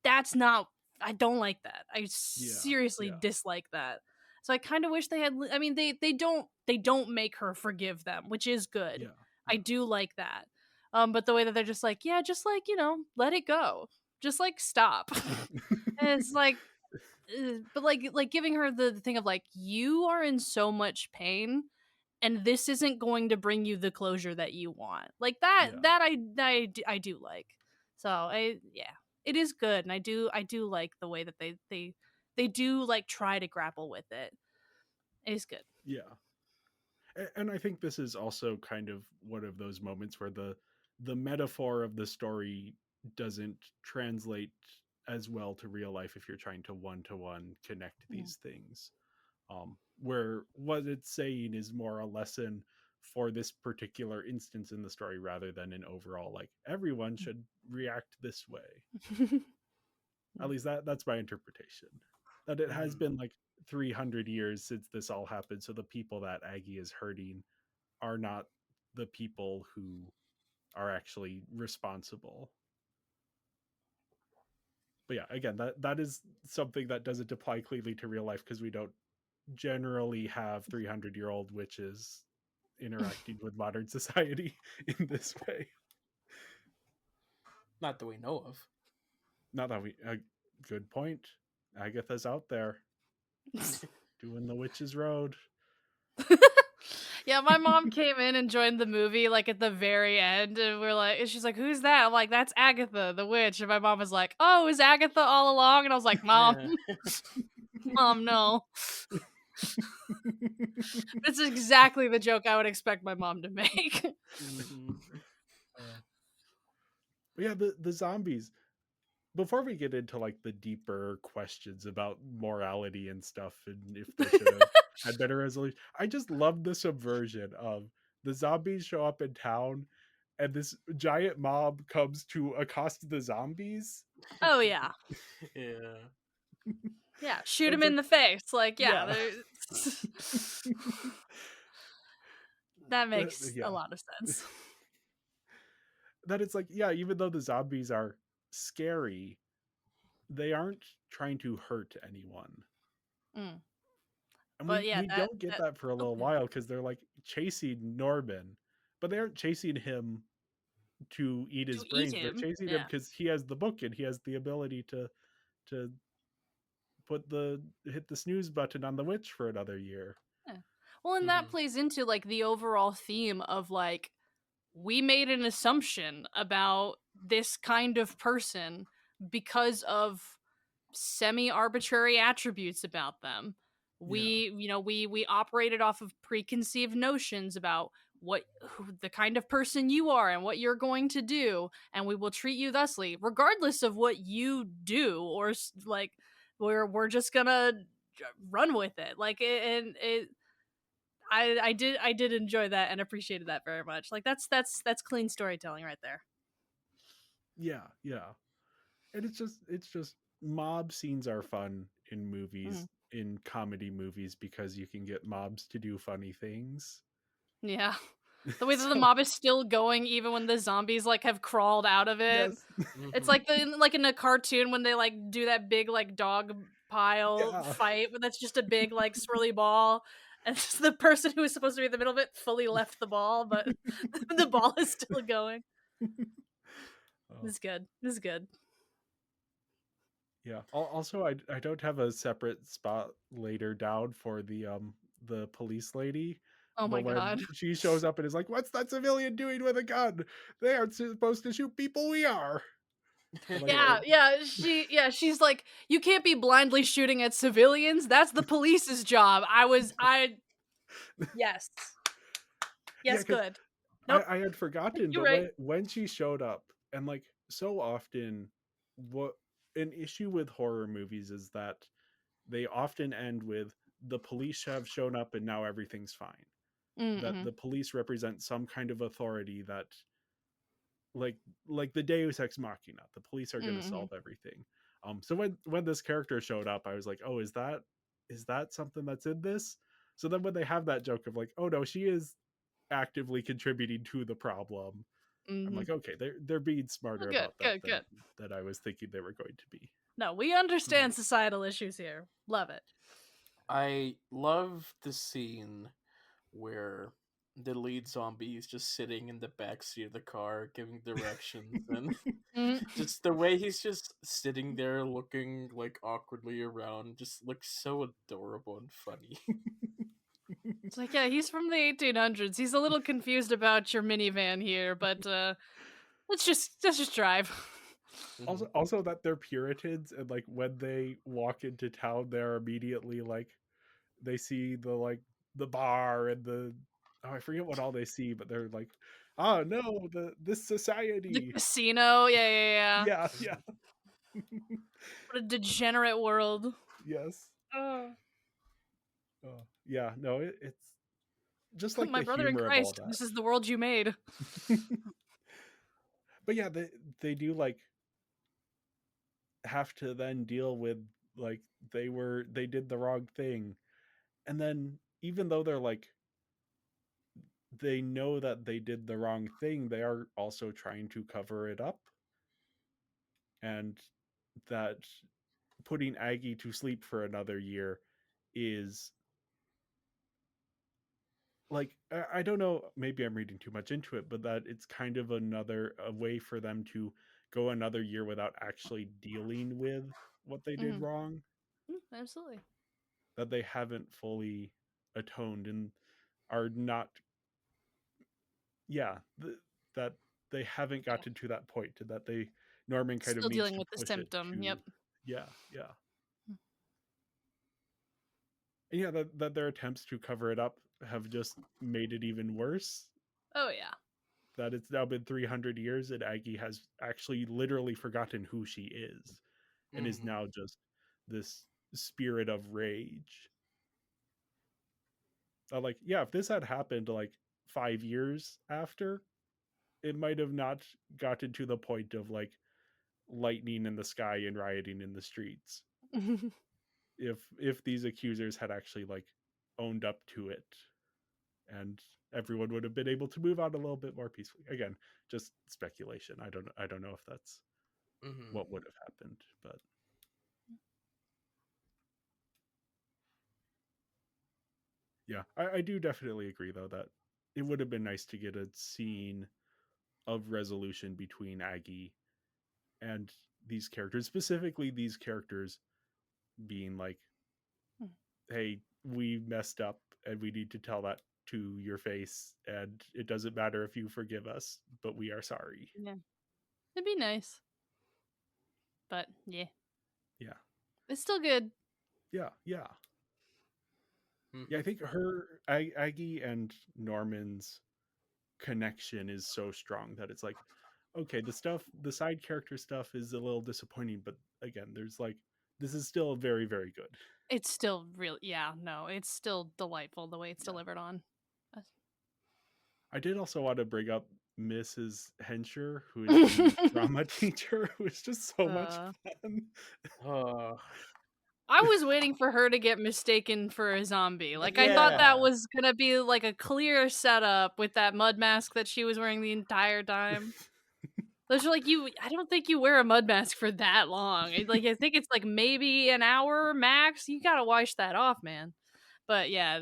that's not, I don't like that. I yeah, seriously yeah, dislike that. So I kind of wish they had, I mean, they don't make her forgive them, which is good. yeah, I yeah. do like that. But the way that they're just like, yeah, just like, let it go. Just like stop. And it's like, but like giving her the thing of like, you are in so much pain and this isn't going to bring you the closure that you want. Like that Yeah. I do like. So yeah, it is good, and I do like the way that they do like try to grapple with it. It is good. Yeah. And I think this is also kind of one of those moments where the metaphor of the story doesn't translate as well to real life if you're trying to one connect Mm. these things. Where what it's saying is more a lesson for this particular instance in the story rather than an overall like everyone should react this way. At least that's my interpretation. That it has been like 300 years since this all happened, so the people that Aggie is hurting are not the people who are actually responsible. But yeah, again, that is something that doesn't apply clearly to real life because we don't generally have 300-year-old witches interacting with modern society in this way. Not that we know of. Not that we. Good point. Agatha's out there doing the witch's road. Yeah, my mom came in and joined the movie like at the very end, and she's like, "Who's that?" I'm like, "That's Agatha, the witch." And my mom was like, "Oh, is Agatha all along?" And I was like, "Mom, Yeah. mom, no." That's exactly the joke I would expect my mom to make. Mm-hmm. But yeah, the zombies. Before we get into like the deeper questions about morality and stuff, and if they should have had better resolution, I just love the subversion of the zombies show up in town, and this giant mob comes to accost the zombies. Oh yeah, Yeah. yeah, shoot him It's in like, the face. Like, yeah, yeah, that makes a yeah. lot of sense. That it's like, yeah, even though the zombies are scary, they aren't trying to hurt anyone. Mm. And But yeah, we don't get that for a little okay. while because they're like chasing Norman, but they aren't chasing him to eat his To eat brains. They're him, chasing him yeah. because he has the book and he has the ability to hit the snooze button on the witch for another year. Yeah. Well, and that Mm-hmm. plays into like the overall theme of like, we made an assumption about this kind of person because of semi-arbitrary attributes about them. Yeah. We operated off of preconceived notions about the kind of person you are and what you're going to do, and we will treat you thusly regardless of what you do, or like we're just gonna run with it. Like and it I did enjoy that and appreciated that very much. Like that's clean storytelling right there. Yeah, yeah. And it's just mob scenes are fun in movies, Mhm. in comedy movies, because you can get mobs to do funny things. Yeah. The way that the So mob is still going even when the zombies like have crawled out of it. yes. It's Mm-hmm. like like in a cartoon when they like do that big like dog pile Yeah. fight, but that's just a big like swirly ball. And it's the person who is supposed to be in the middle of it fully left the ball, but the ball is still going. Oh. This is good. This is good. Yeah. Also, I don't have a separate spot later down for the police lady, Oh my but when god. she shows up and is like, "What's that civilian doing with a gun? They aren't supposed to shoot people. We are." I'm like, She's like, you can't be blindly shooting at civilians. That's the police's job. Yes. yeah, Yes, because good. Nope. I had forgotten, You're but right. when she showed up, and like so often, what an issue with horror movies is that they often end with the police have shown up and now everything's fine. That Mm-hmm. the police represent some kind of authority that like the Deus Ex Machina. The police are going to Mm-hmm. solve everything. So when this character showed up, I was like, oh, is that something that's in this? So then when they have that joke of like, oh no, she is actively contributing to the problem, I'm Mm-hmm. like, okay, they're being Oh, smarter good, about that good. than I was thinking they were going to be. No, we understand societal issues here. Love it. I love the scene where the lead zombie is just sitting in the backseat of the car giving directions, and Mm. just the way he's just sitting there looking like awkwardly around just looks so adorable and funny. It's like, yeah, he's from the 1800s. He's a little confused about your minivan here, but let's just drive. Mhm. Also that they're Puritans, and like when they walk into town, they're immediately like they see the bar and I forget what all they see, but they're like, oh no, this The society. casino, yeah. Yeah, yeah. What a degenerate world. Yes. Oh. Oh, yeah, no, it's just like My the brother in humor of all Christ, that. this is the world you made. But yeah, they do like have to then deal with like they did the wrong thing. And then even though they're like they know that they did the wrong thing, they are also trying to cover it up. And that putting Aggie to sleep for another year is like I don't know, maybe I'm reading too much into it, but that it's kind of a way for them to go another year without actually dealing with what they did Mm-hmm. wrong, Absolutely. that they haven't fully atoned and are not yeah, that they haven't Yeah. gotten to that point, to that they Norman kind of Still needs dealing to with the push it symptom. to Yep. yeah, yeah. And yeah, that their attempts to cover it up have just made it even worse. Oh yeah. That it's now been 300 years and Aggie has actually literally forgotten who she is and is Mhm. now just this spirit of rage. Like, yeah, if this had happened like 5 years after, it might have not gotten to the point of like lightning in the sky and rioting in the streets. If these accusers had actually like owned up to it, and everyone would have been able to move on a little bit more peacefully. Again, just speculation. I don't know if that's Mhm. what would have happened, but yeah, I do definitely agree though that it would have been nice to get a scene of resolution between Aggie and these characters, specifically these characters being like, hey, we messed up and we need to tell that to your face, and it doesn't matter if you forgive us, but we are sorry. Yeah. It'd be nice. But yeah. Yeah. It's still good. Yeah, yeah. Mhm. Yeah, I think Aggie and Norman's connection is so strong that it's like, okay, the side character stuff is a little disappointing, but again, there's like, this is still very, very good. It's still real. Yeah, no, it's still delightful the way it's Yeah. delivered on. I did also want to bring up Mrs. Hensher, who is the drama teacher, who is just so much Uh, fun. Uh, I was waiting for her to get mistaken for a zombie. Like, I thought that yeah. was gonna be like a clear setup with that mud mask that she was wearing the entire time. Those are like, I don't think you wear a mud mask for that long. Like, I think it's like maybe an hour max. You gotta wash that off, man. But yeah,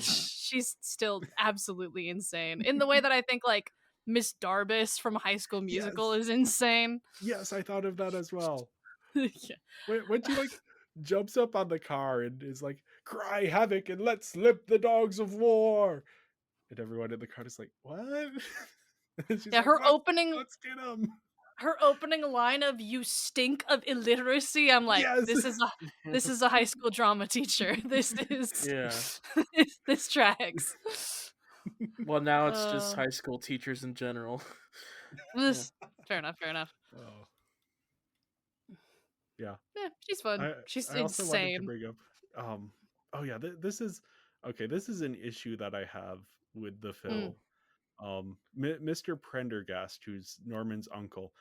she's still absolutely insane in the way that I think like Miss Darbus from High School Musical Yes. is insane. Yes, I thought of that as well. Yeah. When she like jumps up on the car and is like, "Cry havoc and let slip the dogs of war," and everyone in the car is like, "What?" And she's Yeah, like, "Let's get him." her opening line of "you stink of illiteracy," I'm like, Yes. this is a high school drama teacher. This is Yeah. this tracks. Well, now it's just high school teachers in general. This fair enough, fair enough. Oh, yeah. Yeah, she's fun. She's I also wanted to insane. bring up oh yeah, this is okay, this is an issue that I have with the film. Mr. Prendergast, who's Norman's uncle.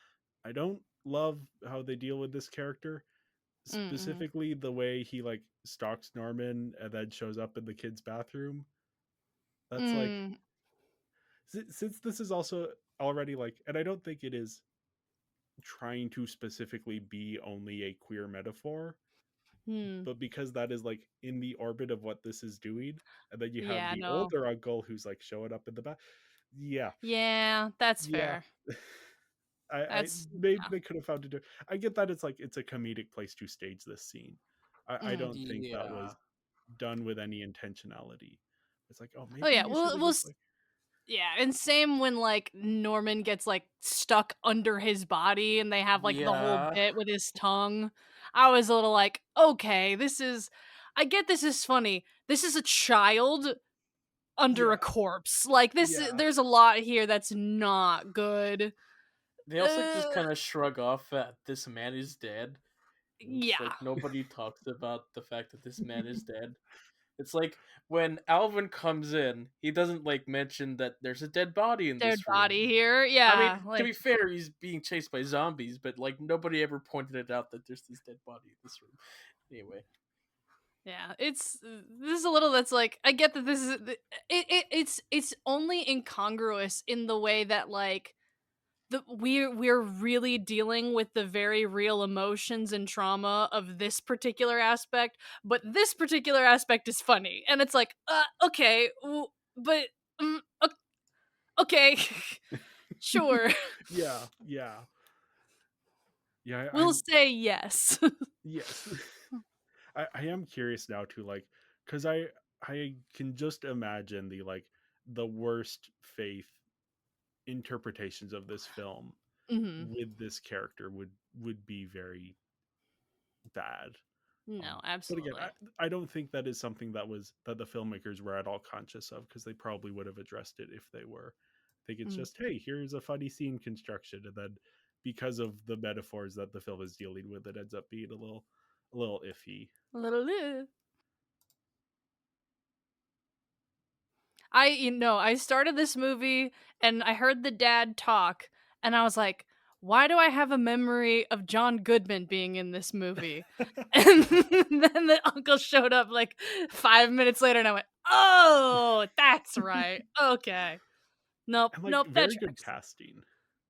I don't love how they deal with this character, Mm-mm. specifically the way he like stalks Norman and then shows up in the kids' bathroom. That's like Mm. since this is also already like, and I don't think it is trying to specifically be only a queer metaphor, Hmm. but because that is like in the orbit of what this is doing, and then you have Yeah, the no. older uncle who's like showing up in the back. Yeah, Yeah, that's yeah. fair. I That's maybe they could have found it. I get that it's like it's a comedic place to stage this scene. I don't think that Yeah. was done with any intentionality. It's like, oh, Oh maybe yeah, you should have just like, yeah, and same when like Norman gets like stuck under his body and they have like the whole Yeah. bit with his tongue. I was a little like, okay, I get this is funny. This is a child under yeah, a corpse. Like yeah, there's a lot here that's not good. They also just kind of shrug off that this man is dead. It's Yeah. like nobody talks about the fact that this man is dead. It's like when Alvin comes in, he doesn't like mention that there's a dead body in Dead this body room. here. I mean, Yeah. to Like be fair, he's being chased by zombies, but like nobody ever pointed it out that there's this dead body in this room. Anyway, yeah, this is a little that's like I get that this is it's only incongruous in the way that like we're really dealing with the very real emotions and trauma of this particular aspect, but this particular aspect is funny, and it's like, okay, but okay, sure, yeah, yeah, yeah. we'll say yes. Yes. I am curious now too, like, because I can just imagine the like the worst faith interpretations of this film Hmm. with this character would be very bad. No, But again, absolutely. I don't think that is something that the filmmakers were at all conscious of, because they probably would have addressed it if they were. I think it's Mm. just, hey, here's a funny scene construction, and then because of the metaphors that the film is dealing with, it ends up being a little iffy. I started this movie and I heard the dad talk and I was like, why do I have a memory of John Goodman being in this movie? And then the uncle showed up like 5 minutes later and I went, oh, that's right. Okay. Nope. And like Nope. That very good tracks. casting.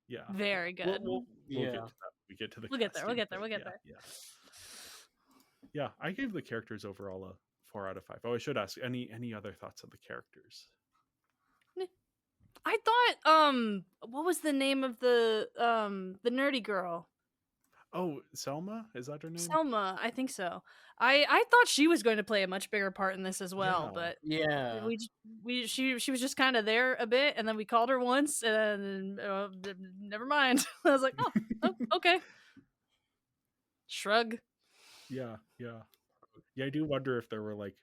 Yeah, yeah. Very good. We'll get yeah. to that. We get to the We'll get there. We'll casting, get there. but We'll get yeah, there. yeah, yeah. I gave the characters overall a 4 out of 5. Oh, I should ask any other thoughts on the characters. I thought, what was the name of the nerdy girl? Oh, Selma, is that her name? Selma, I think so. I thought she was going to play a much bigger part in this as well, Yeah, but Yeah. she was just kind of there a bit, and then we called her once, and never mind. I was like, oh, okay. Shrug. yeah, yeah, yeah. I do wonder if there were like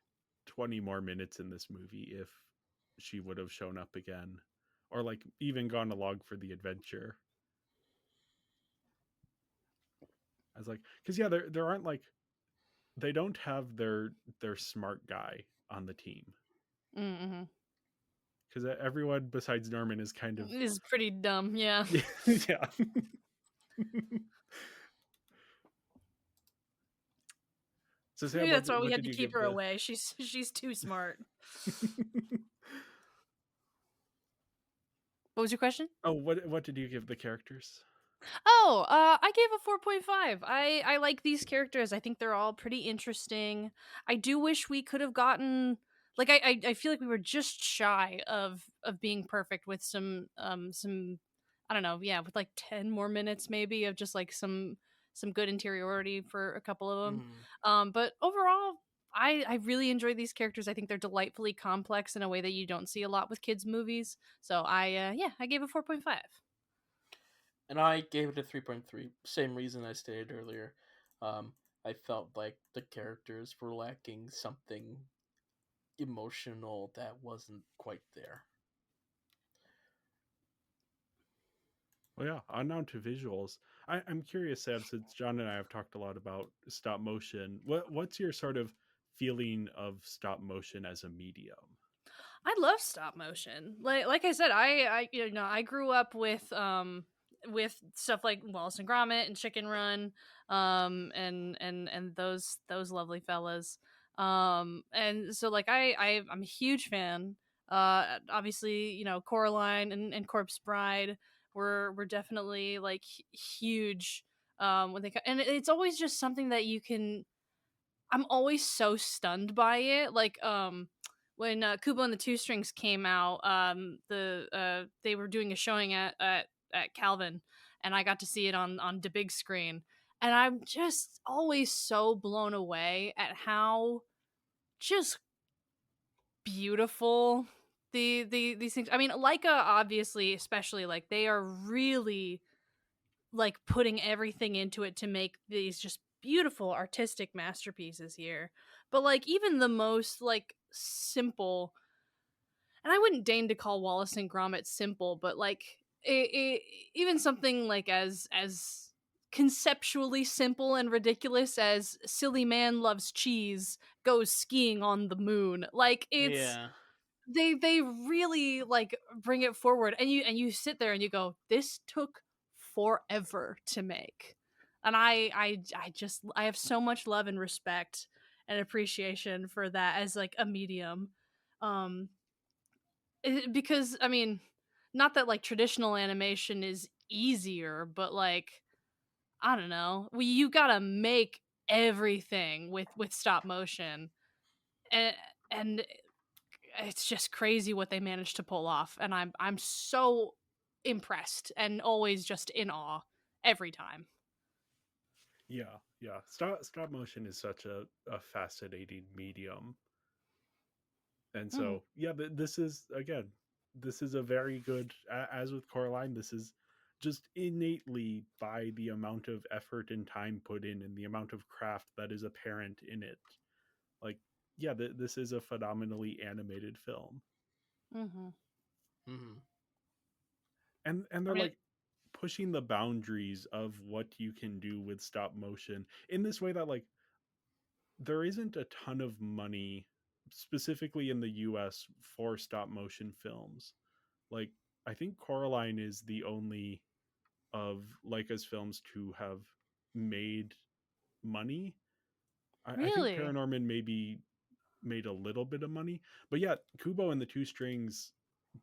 20 more minutes in this movie, if she would have shown up again, or like even gone along for the adventure. I was like, because yeah, there aren't like, they don't have their smart guy on the team, Mm-hmm. because everyone besides Norman is kind of Is pretty dumb, yeah. yeah. So Sam, Maybe that's why we what had did to you keep give her the? away. She's too smart. What was your question? Oh, what did you give the characters? Oh, I gave a 4.5. I like these characters. I think they're all pretty interesting. I do wish we could have gotten like I feel like we were just shy of being perfect with some I don't know, yeah, with like 10 more minutes maybe of just like some some good interiority for a couple of them. Mm-hmm. But overall, I really enjoy these characters. I think they're delightfully complex in a way that you don't see a lot with kids movies. So I gave it 4.5. And I gave it a 3.3. Same reason I stated earlier. Um, I felt like the characters were lacking something emotional that wasn't quite there. Well, yeah, on now to visuals. I'm curious, Sam, since John and I have talked a lot about stop motion. What's your sort of feeling of stop motion as a medium? I love stop motion. Like I said, I grew up with stuff like Wallace and Gromit and Chicken Run, and those lovely fellas. And so like I'm a huge fan. Obviously, Coraline and Corpse Bride were definitely like huge. When and it's always just something that you can. I'm always so stunned by it. Like when Kubo and the Two Strings came out, they were doing a showing at Calvin, and I got to see it on the big screen, and I'm just always so blown away at how just beautiful these things. I mean, Leica obviously, especially like they are really like putting everything into it to make these just beautiful artistic masterpieces here. But like even the most like simple, and I wouldn't deign to call Wallace and Gromit simple, but like even something like as conceptually simple and ridiculous as Silly Man Loves Cheese goes skiing on the moon. Like it's Yeah. they really like bring it forward, and you sit there and you go, this took forever to make. And I have so much love and respect and appreciation for that as like a medium. um because I mean, not that like traditional animation is easier, but like I don't know, you gotta make everything with stop motion, and and it's just crazy what they managed to pull off, and I'm so impressed and always just in awe every time. Yeah, yeah. Stop motion is such a fascinating medium. And Mm, so, yeah, this is again, this is a very good as with Coraline, this is just innately by the amount of effort and time put in and the amount of craft that is apparent in it. Like, yeah, this is a phenomenally animated film. mm-hmm. Mm-hmm. And I they're mean, like pushing the boundaries of what you can do with stop motion in this way that like there isn't a ton of money specifically in the US for stop motion films. Like I think Coraline is the only of Leica's films to have made money. I think really, ParaNorman maybe made a little bit of money, but yeah, Kubo and the Two Strings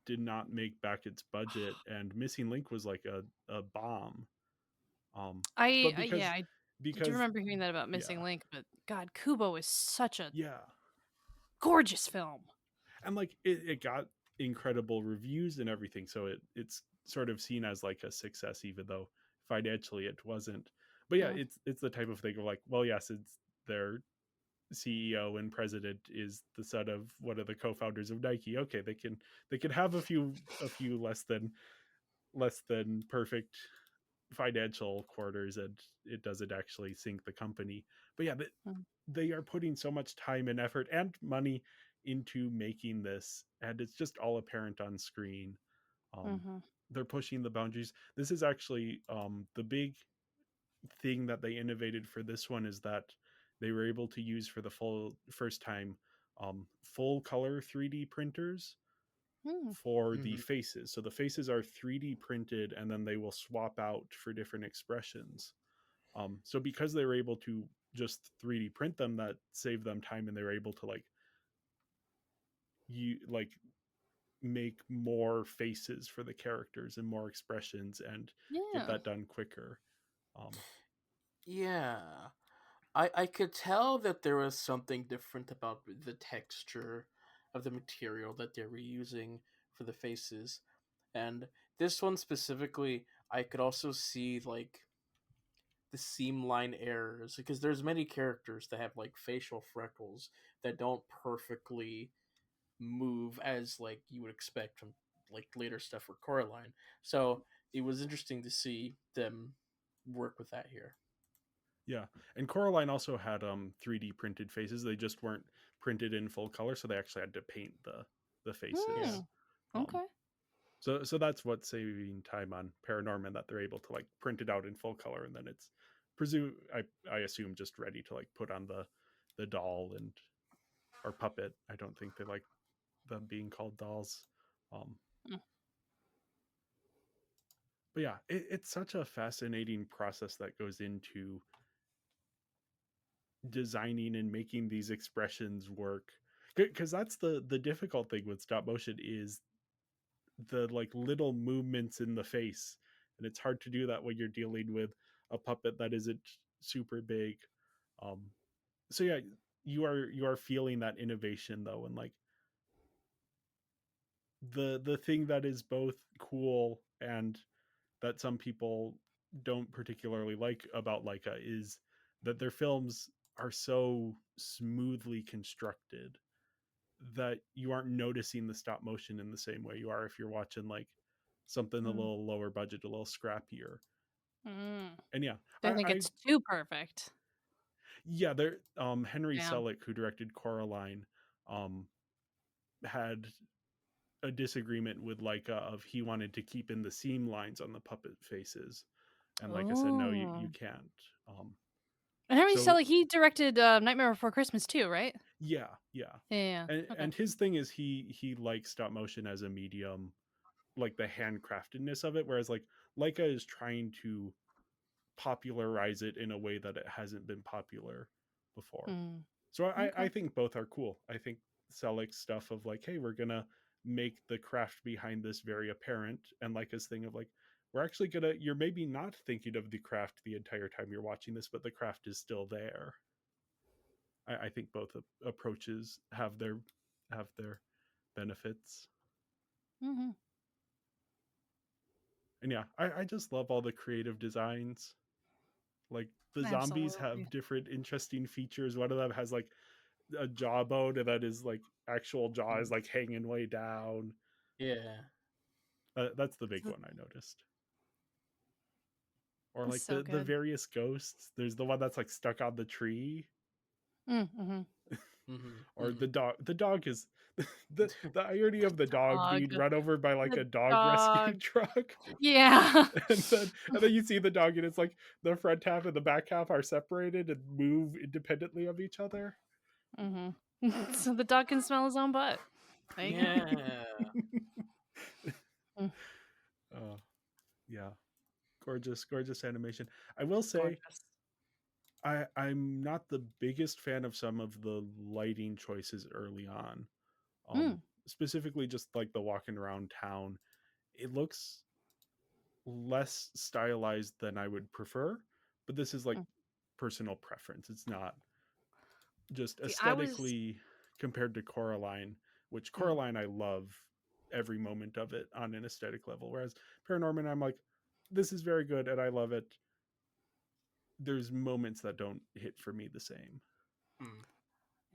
did not make back its budget, and Missing Link was like a bomb. But yeah, I do because remember hearing that about Missing yeah, Link, but God, Kubo is such a yeah, gorgeous film. and like it got incredible reviews and everything, so it's sort of seen as like a success, even though financially it wasn't. But yeah, Mm, it's the type of thing of like, well, yes, it's their CEO and president is the son of one of the co-founders of Nike. Okay, they can have a few less than perfect financial quarters, and it doesn't actually sink the company. But yeah, mm, they are putting so much time and effort and money into making this, and it's just all apparent on screen. um, mm-hmm. they're pushing the boundaries. This is actually the big thing that they innovated for this one is that they were able to use for the full first time full color 3D printers Mm, for the Mm-hmm. faces. So the faces are 3D printed and then they will swap out for different expressions. So because they were able to just 3D print them, that saved them time, and they were able to like make more faces for the characters and more expressions and get yeah. that done quicker. Um, Yeah. I could tell that there was something different about the texture of the material that they were using for the faces. And this one specifically, I could also see like the seam line errors, because there's many characters that have like facial freckles that don't perfectly move as like you would expect from like later stuff for Coraline. So it was interesting to see them work with that here. Yeah, and Coraline also had 3D printed faces. They just weren't printed in full color, so they actually had to paint the Yeah. faces. Okay. So that's what's saving time on ParaNorman, that they're able to like print it out in full color, and then it's I assume just ready to like put on the doll and or puppet. I don't think they like them being called dolls. Um, Mm. but yeah, it's such a fascinating process that goes into designing and making these expressions work, because that's the difficult thing with stop motion is the like little movements in the face, and it's hard to do that when you're dealing with a puppet that isn't super big. um so yeah, you are feeling that innovation though, and like the thing that is both cool and that some people don't particularly like about Laika is that their films are so smoothly constructed that you aren't noticing the stop motion in the same way you are if you're watching like something a Mm. little lower budget, a little scrappier. Mm. And yeah, I think I it's too perfect. yeah, there Henry Yeah. Selick, who directed Coraline, um had a disagreement with Laika of he wanted to keep in the seam lines on the puppet faces, and like I said, no, you Oh. can't. um And Henry so Selick, he directed Nightmare Before Christmas too, right? yeah, yeah. Yeah. Okay. And his thing is he likes stop motion as a medium, like the handcraftedness of it, whereas like Laika is trying to popularize it in a way that it hasn't been popular before. Mm. So I Okay. think both are cool. I think Selik's stuff of like, hey, we're gonna make the craft behind this very apparent, and like his thing of like, we're actually gonna, you're maybe not thinking of the craft the entire time you're watching this, but the craft is still there. I think both approaches have their benefits. Mm-hmm. And yeah, I just love all the creative designs. Like the zombies Absolutely. have different interesting features. One of them has like a jawbone, and that is like actual jaw is like hanging way down. Yeah. That's the big one I noticed. Or That's like so the good. various ghosts. There's the one that's like stuck on the tree, Mm-hmm. or the dog. The dog is the irony of the dog Dog. being run over by like The a dog rescue dog. truck. Yeah. And then you see the dog, and it's like the front half and the back half are separated and move independently of each other. Mm-hmm. So the dog can smell his own butt. There you go. Yeah. Mm. Yeah, gorgeous animation. I will say Gorgeous. I'm not the biggest fan of some of the lighting choices early on. Mm. Specifically just like the walking around town. It looks less stylized than I would prefer, but this is like Mm. personal preference. It's not just See, I was. aesthetically compared to Coraline, which Mm. Coraline I love every moment of it on an aesthetic level. Whereas ParaNorman, I'm like, this is very good and I love it. There's moments that don't hit for me the same.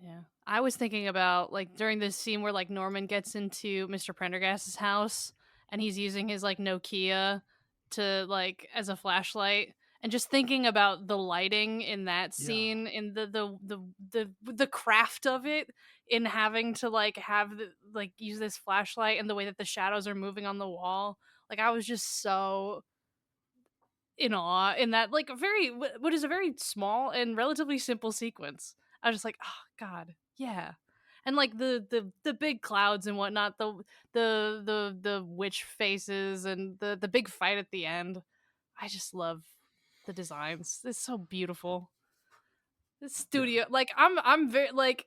Yeah. I was thinking about like during this scene where like Norman gets into Mr. Prendergast's house and he's using his like Nokia to like as a flashlight, and just thinking about the lighting in that Yeah. scene and the craft of it in having to like have like use this flashlight and the way that the shadows are moving on the wall. Like I was just so in awe in that like very what is a very small and relatively simple sequence. I was just like, oh god, yeah. And like the big clouds and whatnot, the witch faces and the big fight at the end. I just love the designs. It's so beautiful. The studio, like I'm very like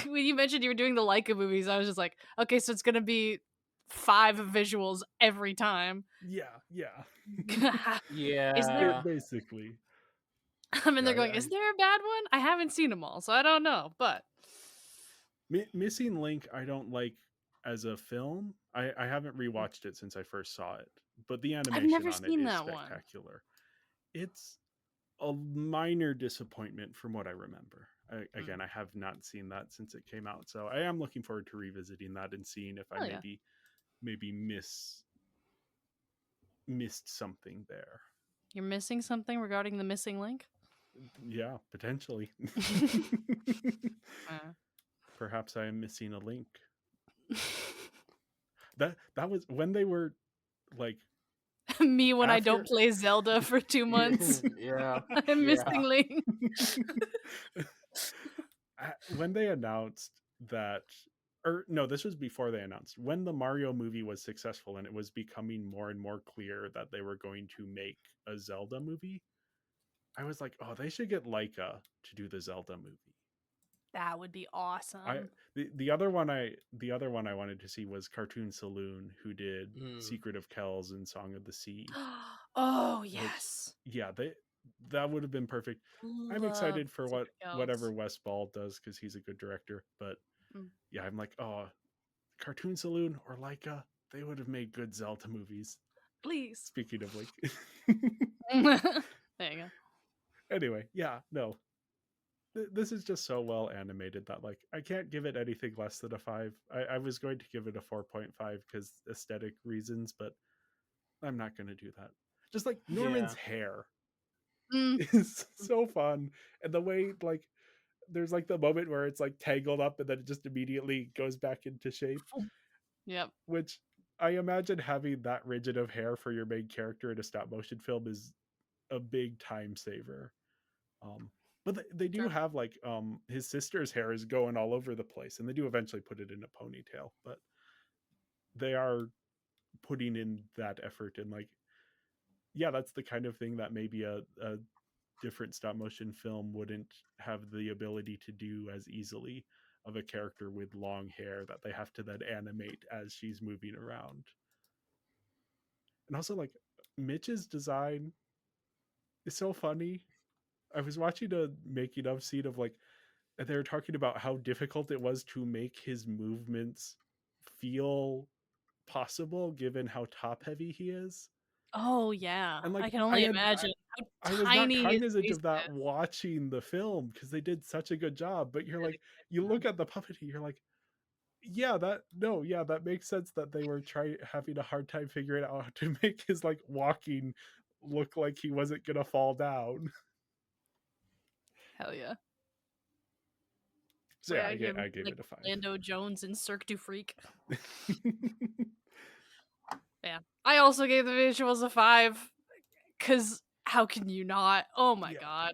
when you mentioned you were doing the Laika movies, I was just like, okay, so it's gonna be 5 visuals every time. Yeah. Is there Yeah. Basically. I mean, Yeah, they're going, is there a bad one? I haven't seen them all, so I don't know. But Missing Link, I don't like as a film. I haven't rewatched it since I first saw it, but the I've animation never on it seen is that one. spectacular. It's a minor disappointment from what I remember. Again, I have not seen that since it came out, so I am looking forward to revisiting that and seeing if I Oh, yeah. maybe missed something there. You're missing something regarding the missing link? Yeah, potentially. Perhaps I am missing a link. That was when they were like Me when I after don't play Zelda for 2 months. Yeah. I'm Yeah. missing Link. when they announced that, or no, this was before they announced, when the Mario movie was successful and it was becoming more and more clear that they were going to make a Zelda movie, I was like, oh, they should get Laika to do the Zelda movie. That would be awesome. The other one I wanted to see was Cartoon Saloon, who did Secret of Kells and Song of the Sea. Oh yes. Which, yeah, that would have been perfect. I'm excited for whatever Wes Ball does because he's a good director. But yeah, I'm like, oh, Cartoon Saloon or Laika, they would have made good Zelda movies. Please. Speaking of like, there you go. Anyway, yeah, no. This is just so well animated that like I can't give it anything less than a 5. I was going to give it a 4.5 because aesthetic reasons, but I'm not going to do that. Just like Norman's hair is so fun, and the way like there's like the moment where it's like tangled up and then it just immediately goes back into shape. Yep. Which I imagine having that rigid of hair for your main character in a stop motion film is a big time saver. But they do have like his sister's hair is going all over the place, and they do eventually put it in a ponytail, but they are putting in that effort, and like, yeah, that's the kind of thing that maybe a different stop motion film wouldn't have the ability to do as easily, of a character with long hair that they have to then animate as she's moving around. And also like Mitch's design is so funny. I was watching a making of scene of like, and they were talking about how difficult it was to make his movements feel possible given how top heavy he is. Oh yeah. And like I can only imagine I how was not tiny cognizant his of that face is. watching the film because they did such a good job. But you're like, you look at the puppet, you're like, yeah, that makes sense that they were having a hard time figuring out how to make his like walking look like he wasn't gonna fall down. Hell yeah. So yeah, I gave it a 5. Lando Jones in Cirque du Freak. Yeah. I also gave the visuals a 5 because how can you not? Oh my god.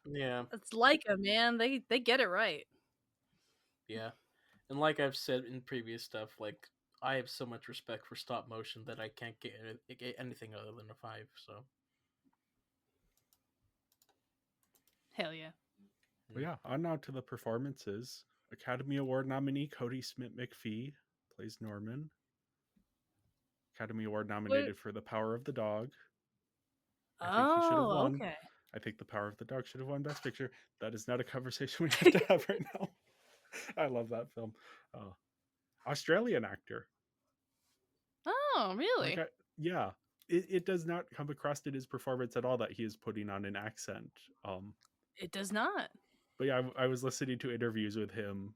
Yeah. It's Laika, man. They get it right. Yeah. And like I've said in previous stuff, like I have so much respect for stop motion that I can't get anything other than a 5. So hell yeah. Well, yeah, on now to the performances. Academy Award nominee Cody Smith-McPhee plays Norman. Academy Award nominated for The Power of the Dog. I think he should have won. Okay. I think The Power of the Dog should have won Best Picture. That is not a conversation we have to have right now. I love that film. Australian actor. Oh, really? Like yeah. It does not come across in his performance at all that he is putting on an accent. It does not. But yeah, I was listening to interviews with him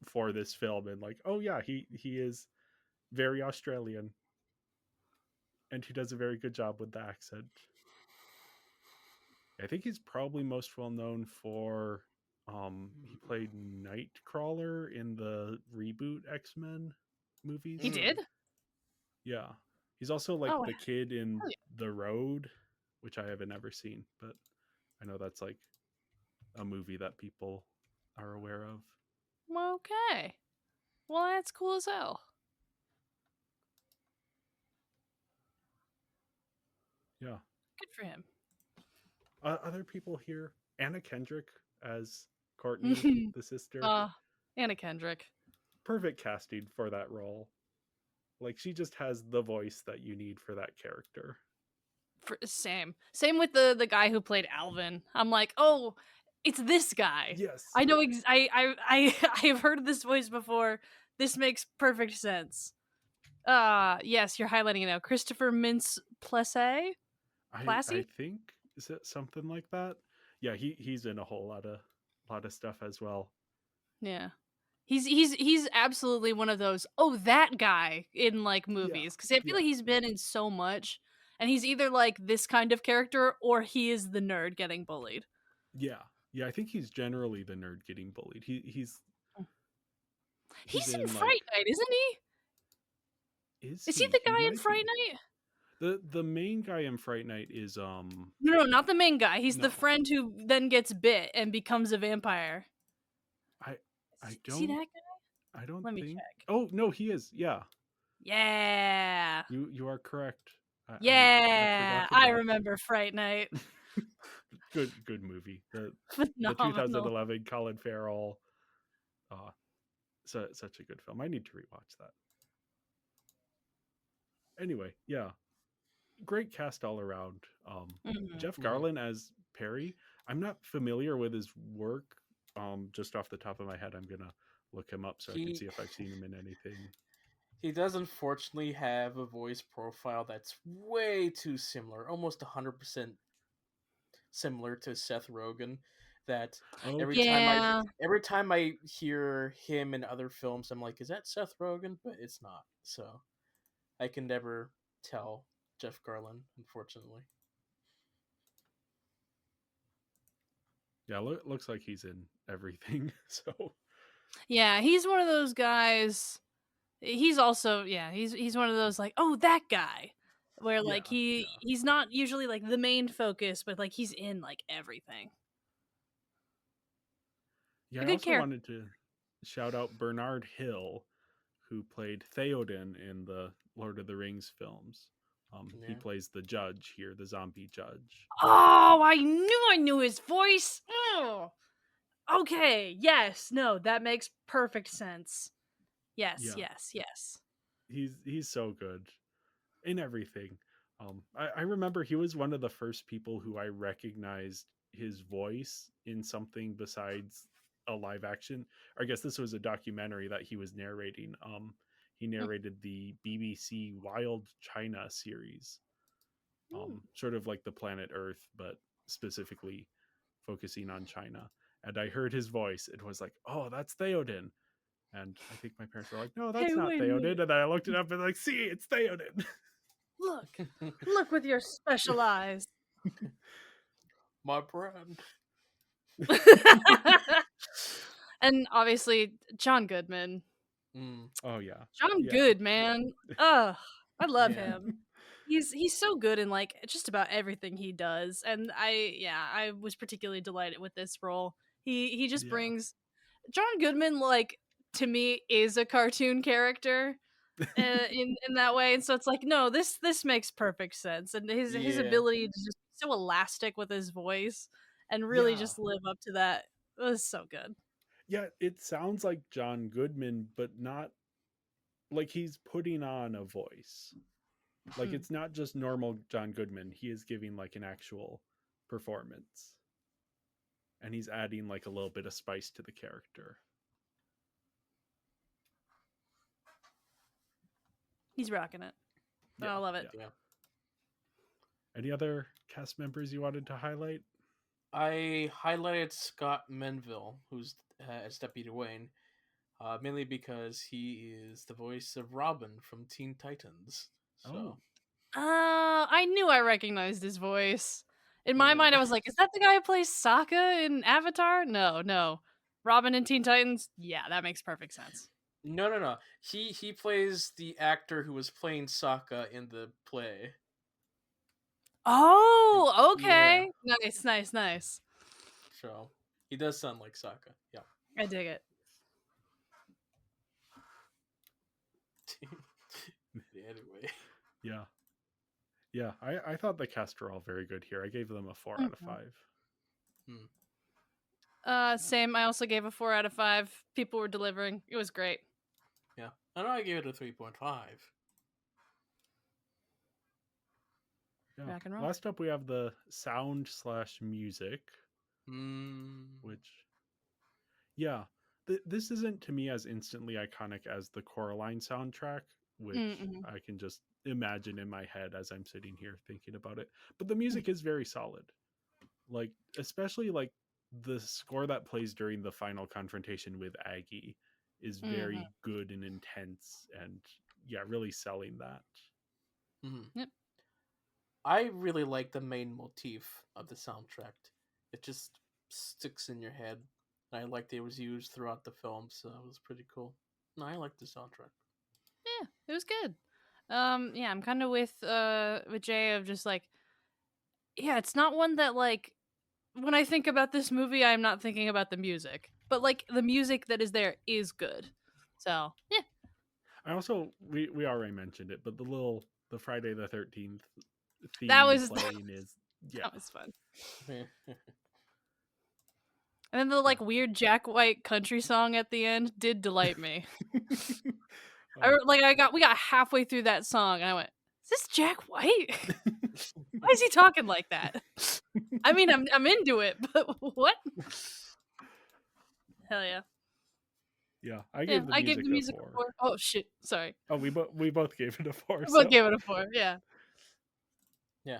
for this film, and like, oh yeah, he is very Australian, and he does a very good job with the accent. I think he's probably most well known for he played Nightcrawler in the reboot X-Men movies. He did? Yeah. He's also like the kid in The Road, which I haven't ever seen, but I know that's like a movie that people are aware of. Okay. Well, that's cool as hell. Yeah. Good for him. Other people here, Anna Kendrick as Courtney, the sister. Anna Kendrick. Perfect casting for that role. Like, she just has the voice that you need for that character. Same with the guy who played Alvin. I'm like, oh, it's this guy. Yes, I know. I have heard this voice before. This makes perfect sense. Yes, you're highlighting it now. Christopher Mintz-Plasse. I think Is it something like that? Yeah, he's in a whole lot of stuff as well. Yeah. He's absolutely one of those, oh, that guy in like Yeah, movies. Because I feel yeah, like he's been in so much. And he's either like this kind of character or he is the nerd getting bullied. yeah, yeah. I think he's generally the nerd getting bullied. He's He's in in like Fright Night, isn't he? is Is he he? the He guy in might Fright be. Night? The main guy in Fright Night is No, not the main guy. He's the no. friend who then gets bit and becomes a vampire. I I Is he that don't guy? I don't Let me think. check. Oh no, he is. Yeah, Yeah. you are correct. I Yeah. forgot to I double. remember Fright Night. Good movie. The Phenomenal. 2011 Colin Farrell. Uh, such a good film. I need to rewatch that. Anyway, yeah, great cast all around. Mhm. Jeff Garlin as Perry. I'm not familiar with his work. Just off the top of my head, I'm gonna look him up so I can He see if I've seen him in anything. he does unfortunately have a voice profile that's way too similar, almost 100% similar to Seth Rogen. That every Okay. time I Yeah. every time I hear him in other films, I'm like, is that Seth Rogen? But it's not. So I can never tell Jeff Garlin, unfortunately. Yeah, looks like he's in everything. So Yeah, he's one of those guys. He's also, yeah, he's one of those like, oh, that guy. Where yeah, like yeah, he's not usually like the main focus, but like he's in like everything. yeah. A I good also character. wanted to shout out Bernard Hill, who played Theoden in the Lord of the Rings films. He Yeah. plays the judge here, the zombie judge. Oh, I knew his voice. Oh. Okay, yes, no, that makes perfect sense. Yes, Yeah, yes, yes. he's so good in everything. I remember he was one of the first people who I recognized his voice in something besides a live action. Or I guess this was a documentary that he was narrating. He Mm, narrated the BBC Wild China series, mm. sort of like the Planet Earth, but specifically focusing on China. And I heard his voice. It was like, oh, that's Theoden. And I think my parents were like, no, Hey, that's not wait a minute. Theoden. And I looked it up and like, see, it's Theoden. Look with your special eyes. My brand. And obviously, John Goodman. Mm, Oh yeah, John yeah, Good, man. Ugh, I love yeah. him. He's so good in like just about everything he does, and I was particularly delighted with this role. He just yeah. brings John Goodman, like, to me is a cartoon character in that way, and so it's like, no, this makes perfect sense, and his Yeah. ability to just be so elastic with his voice and really Yeah. just live up to that was so good. Yeah, it sounds like John Goodman, but not like he's putting on a voice. Like Hmm. it's not just normal John Goodman. He is giving like an actual performance. And he's adding like a little bit of spice to the character. He's rocking it. Yeah. I love it. Yeah. Yeah. Any other cast members you wanted to highlight? I highlighted Scott Menville, who's as Deputy Wayne, mainly because he is the voice of Robin from Teen Titans. Oh, So, I knew I recognized his voice. In my mind, I yeah. was like, is that the guy who plays Sokka in Avatar? No. Robin in Teen Titans? Yeah, that makes perfect sense. No. He plays the actor who was playing Sokka in the play. Oh, Yeah. okay. Nice. So he does sound like Sokka. Yeah. I dig it. Anyway. yeah. Yeah, I thought the cast were all very good here. I gave them a 4 out of 5. Same. I also gave a 4 out of 5. People were delivering. It was great. Yeah. I know I gave it a 3.5. Yeah. Rock and roll. Last up, we have the sound/music, which, yeah, this isn't to me as instantly iconic as the Coraline soundtrack, which Mm-hmm. I can just imagine in my head as I'm sitting here thinking about it. But the music is very solid. Like, especially like the score that plays during the final confrontation with Aggie is Mhm. very good and intense, and yeah, really selling that. Mhm. Yep. I really like the main motif of the soundtrack. It just sticks in your head. I liked it was used throughout the film, so it was pretty cool. No, I like the soundtrack. Yeah, it was good. Yeah, I'm kind of with Jay of just like, yeah, it's not one that like when I think about this movie, I'm not thinking about the music, but like the music that is there is good. So yeah, I also we already mentioned it, but the Friday the 13th that theme was playing is yeah. that was fun. Yeah. And then the Yeah. like weird Jack White country song at the end did delight me. Oh. We got halfway through that song and I went, "Is this Jack White? Why is he talking like that?" I mean, I'm into it, but what? Hell yeah. Yeah, I Yeah, gave the I gave music the a music a 4. 4. Oh shit, sorry. Oh, we both gave it a 4, We both so gave it a 4. Yeah. Yeah.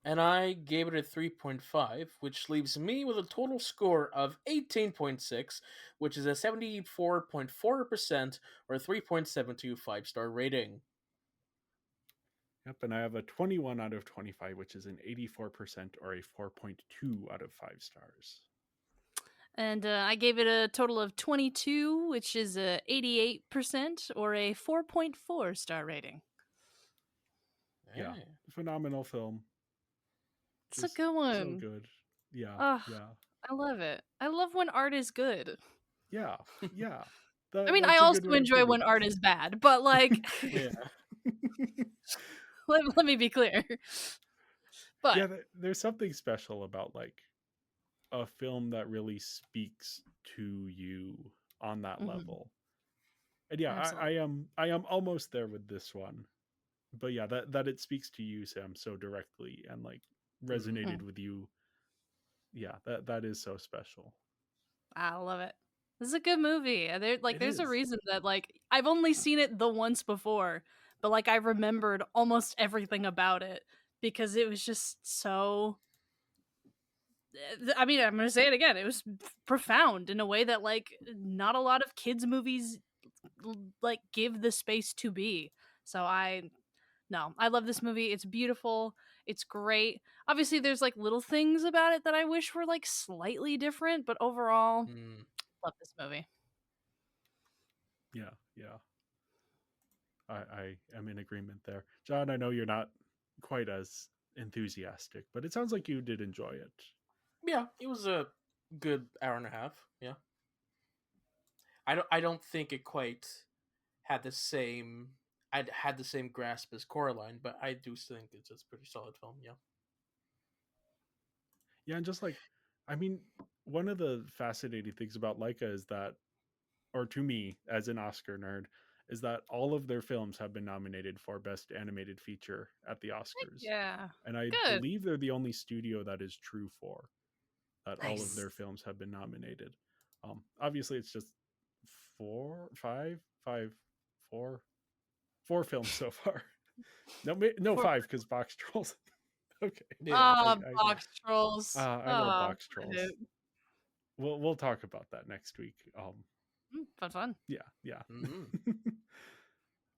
And I gave it a 3.5, which leaves me with a total score of 18.6, which is a 74.4% or 3.72 5-star rating. yep, and I have a 21 out of 25, which is an 84% or a 4.2 out of 5 stars. And I gave it a total of 22, which is a 88% or a 4.4 star rating. Yeah, Hey. phenomenal film. It's a Just good so one. good. Yeah, Ugh, yeah. I love it. I love when art is good. Yeah, yeah. I mean, I That's a good also way of enjoy putting when art is bad, but like, Yeah. it. let me be clear. But Yeah, there's something special about like a film that really speaks to you on that mhm, level. And yeah, absolutely. I am almost there with this one. But yeah, that it speaks to you, Sam, so directly and like Mhm. resonated with you. Yeah, that is so special. I love it. This is a good movie. It There's a is. reason that like I've only seen it the once before, but like I remembered almost everything about it because it was just so. I mean, I'm gonna say it again. It was profound in a way that like not a lot of kids movies like give the space to be. So I love this movie. It's beautiful. It's great. Obviously, there's like little things about it that I wish were like slightly different, but overall, Mm. love this movie. Yeah, yeah. I am in agreement there. John, I know you're not quite as enthusiastic, but it sounds like you did enjoy it. Yeah, it was a good hour and a half. Yeah. I don't think it quite had the same I'd had the same grasp as Coraline, but I do think it's a pretty solid film, yeah. Yeah, and just like I mean, one of the fascinating things about Laika is that, or to me as an Oscar nerd, is that all of their films have been nominated for Best Animated Feature at the Oscars. Yeah. And I Good. believe they're the only studio that is true for that all of Nice. their films have been nominated. Obviously, it's just four, five, five, four, four films so far. No, For five because Box Trolls. Okay, Yeah. box trolls. I love Box What a Trolls. hoot. We'll talk about that next week. Fun. Yeah, yeah. Mm-hmm.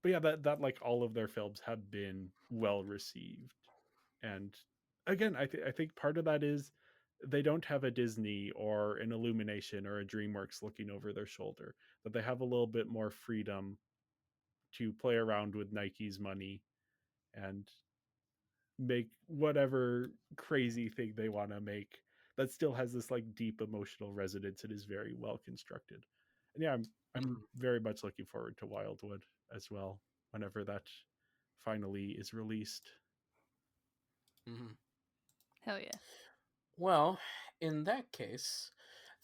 But yeah, that like all of their films have been well received, and again, I think part of that is they don't have a Disney or an Illumination or a DreamWorks looking over their shoulder. That they have a little bit more freedom to play around with Nike's money and make whatever crazy thing they want to make that still has this like deep emotional resonance and is very well constructed. And yeah, I'm Mm-hmm. very much looking forward to Wildwood as well whenever that finally is released. Mm-hmm. Hell yeah. Well, in that case,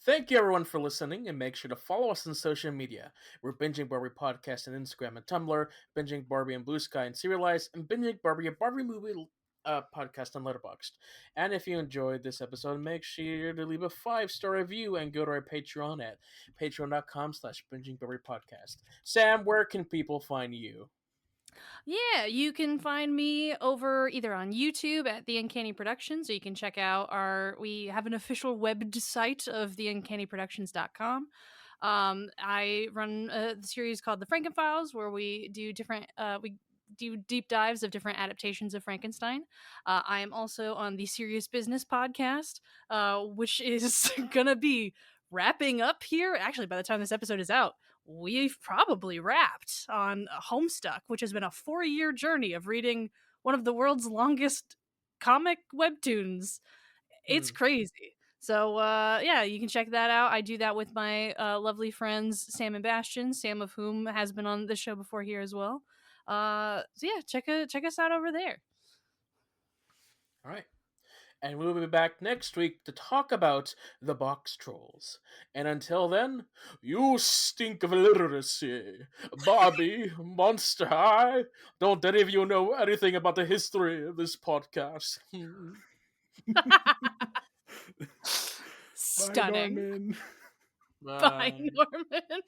thank you everyone for listening, and make sure to follow us on social media. We're Binging Barbie Podcast on Instagram and Tumblr, Binging Barbie and Blue Sky and Serialized, and Binging Barbie, a Barbie movie podcast on Letterboxd. And if you enjoyed this episode, make sure to leave a 5-star review and go to our Patreon at patreon.com/Binging Barbie Podcast. Sam, where can people find you? Yeah, you can find me over either on YouTube at The Uncanny Productions, or you can check out we have an official website of theuncannyproductions.com. I run the series called The Frankenfiles, where we do deep dives of different adaptations of Frankenstein. I am also on the Serious Business podcast, which is gonna be wrapping up here. Actually, by the time this episode is out, we've probably wrapped on Homestuck, which has been a 4-year journey of reading one of the world's longest comic webtoons. It's crazy. So yeah, you can check that out. I do that with my lovely friends Sam and Bastion, Sam of whom has been on the show before here as well. So yeah, check us out over there. All right. And we'll be back next week to talk about the box trolls. And until then, you stink of illiteracy. Bobby, Monster High, don't any of you know anything about the history of this podcast? Stunning. Bye, Norman. Bye, Norman.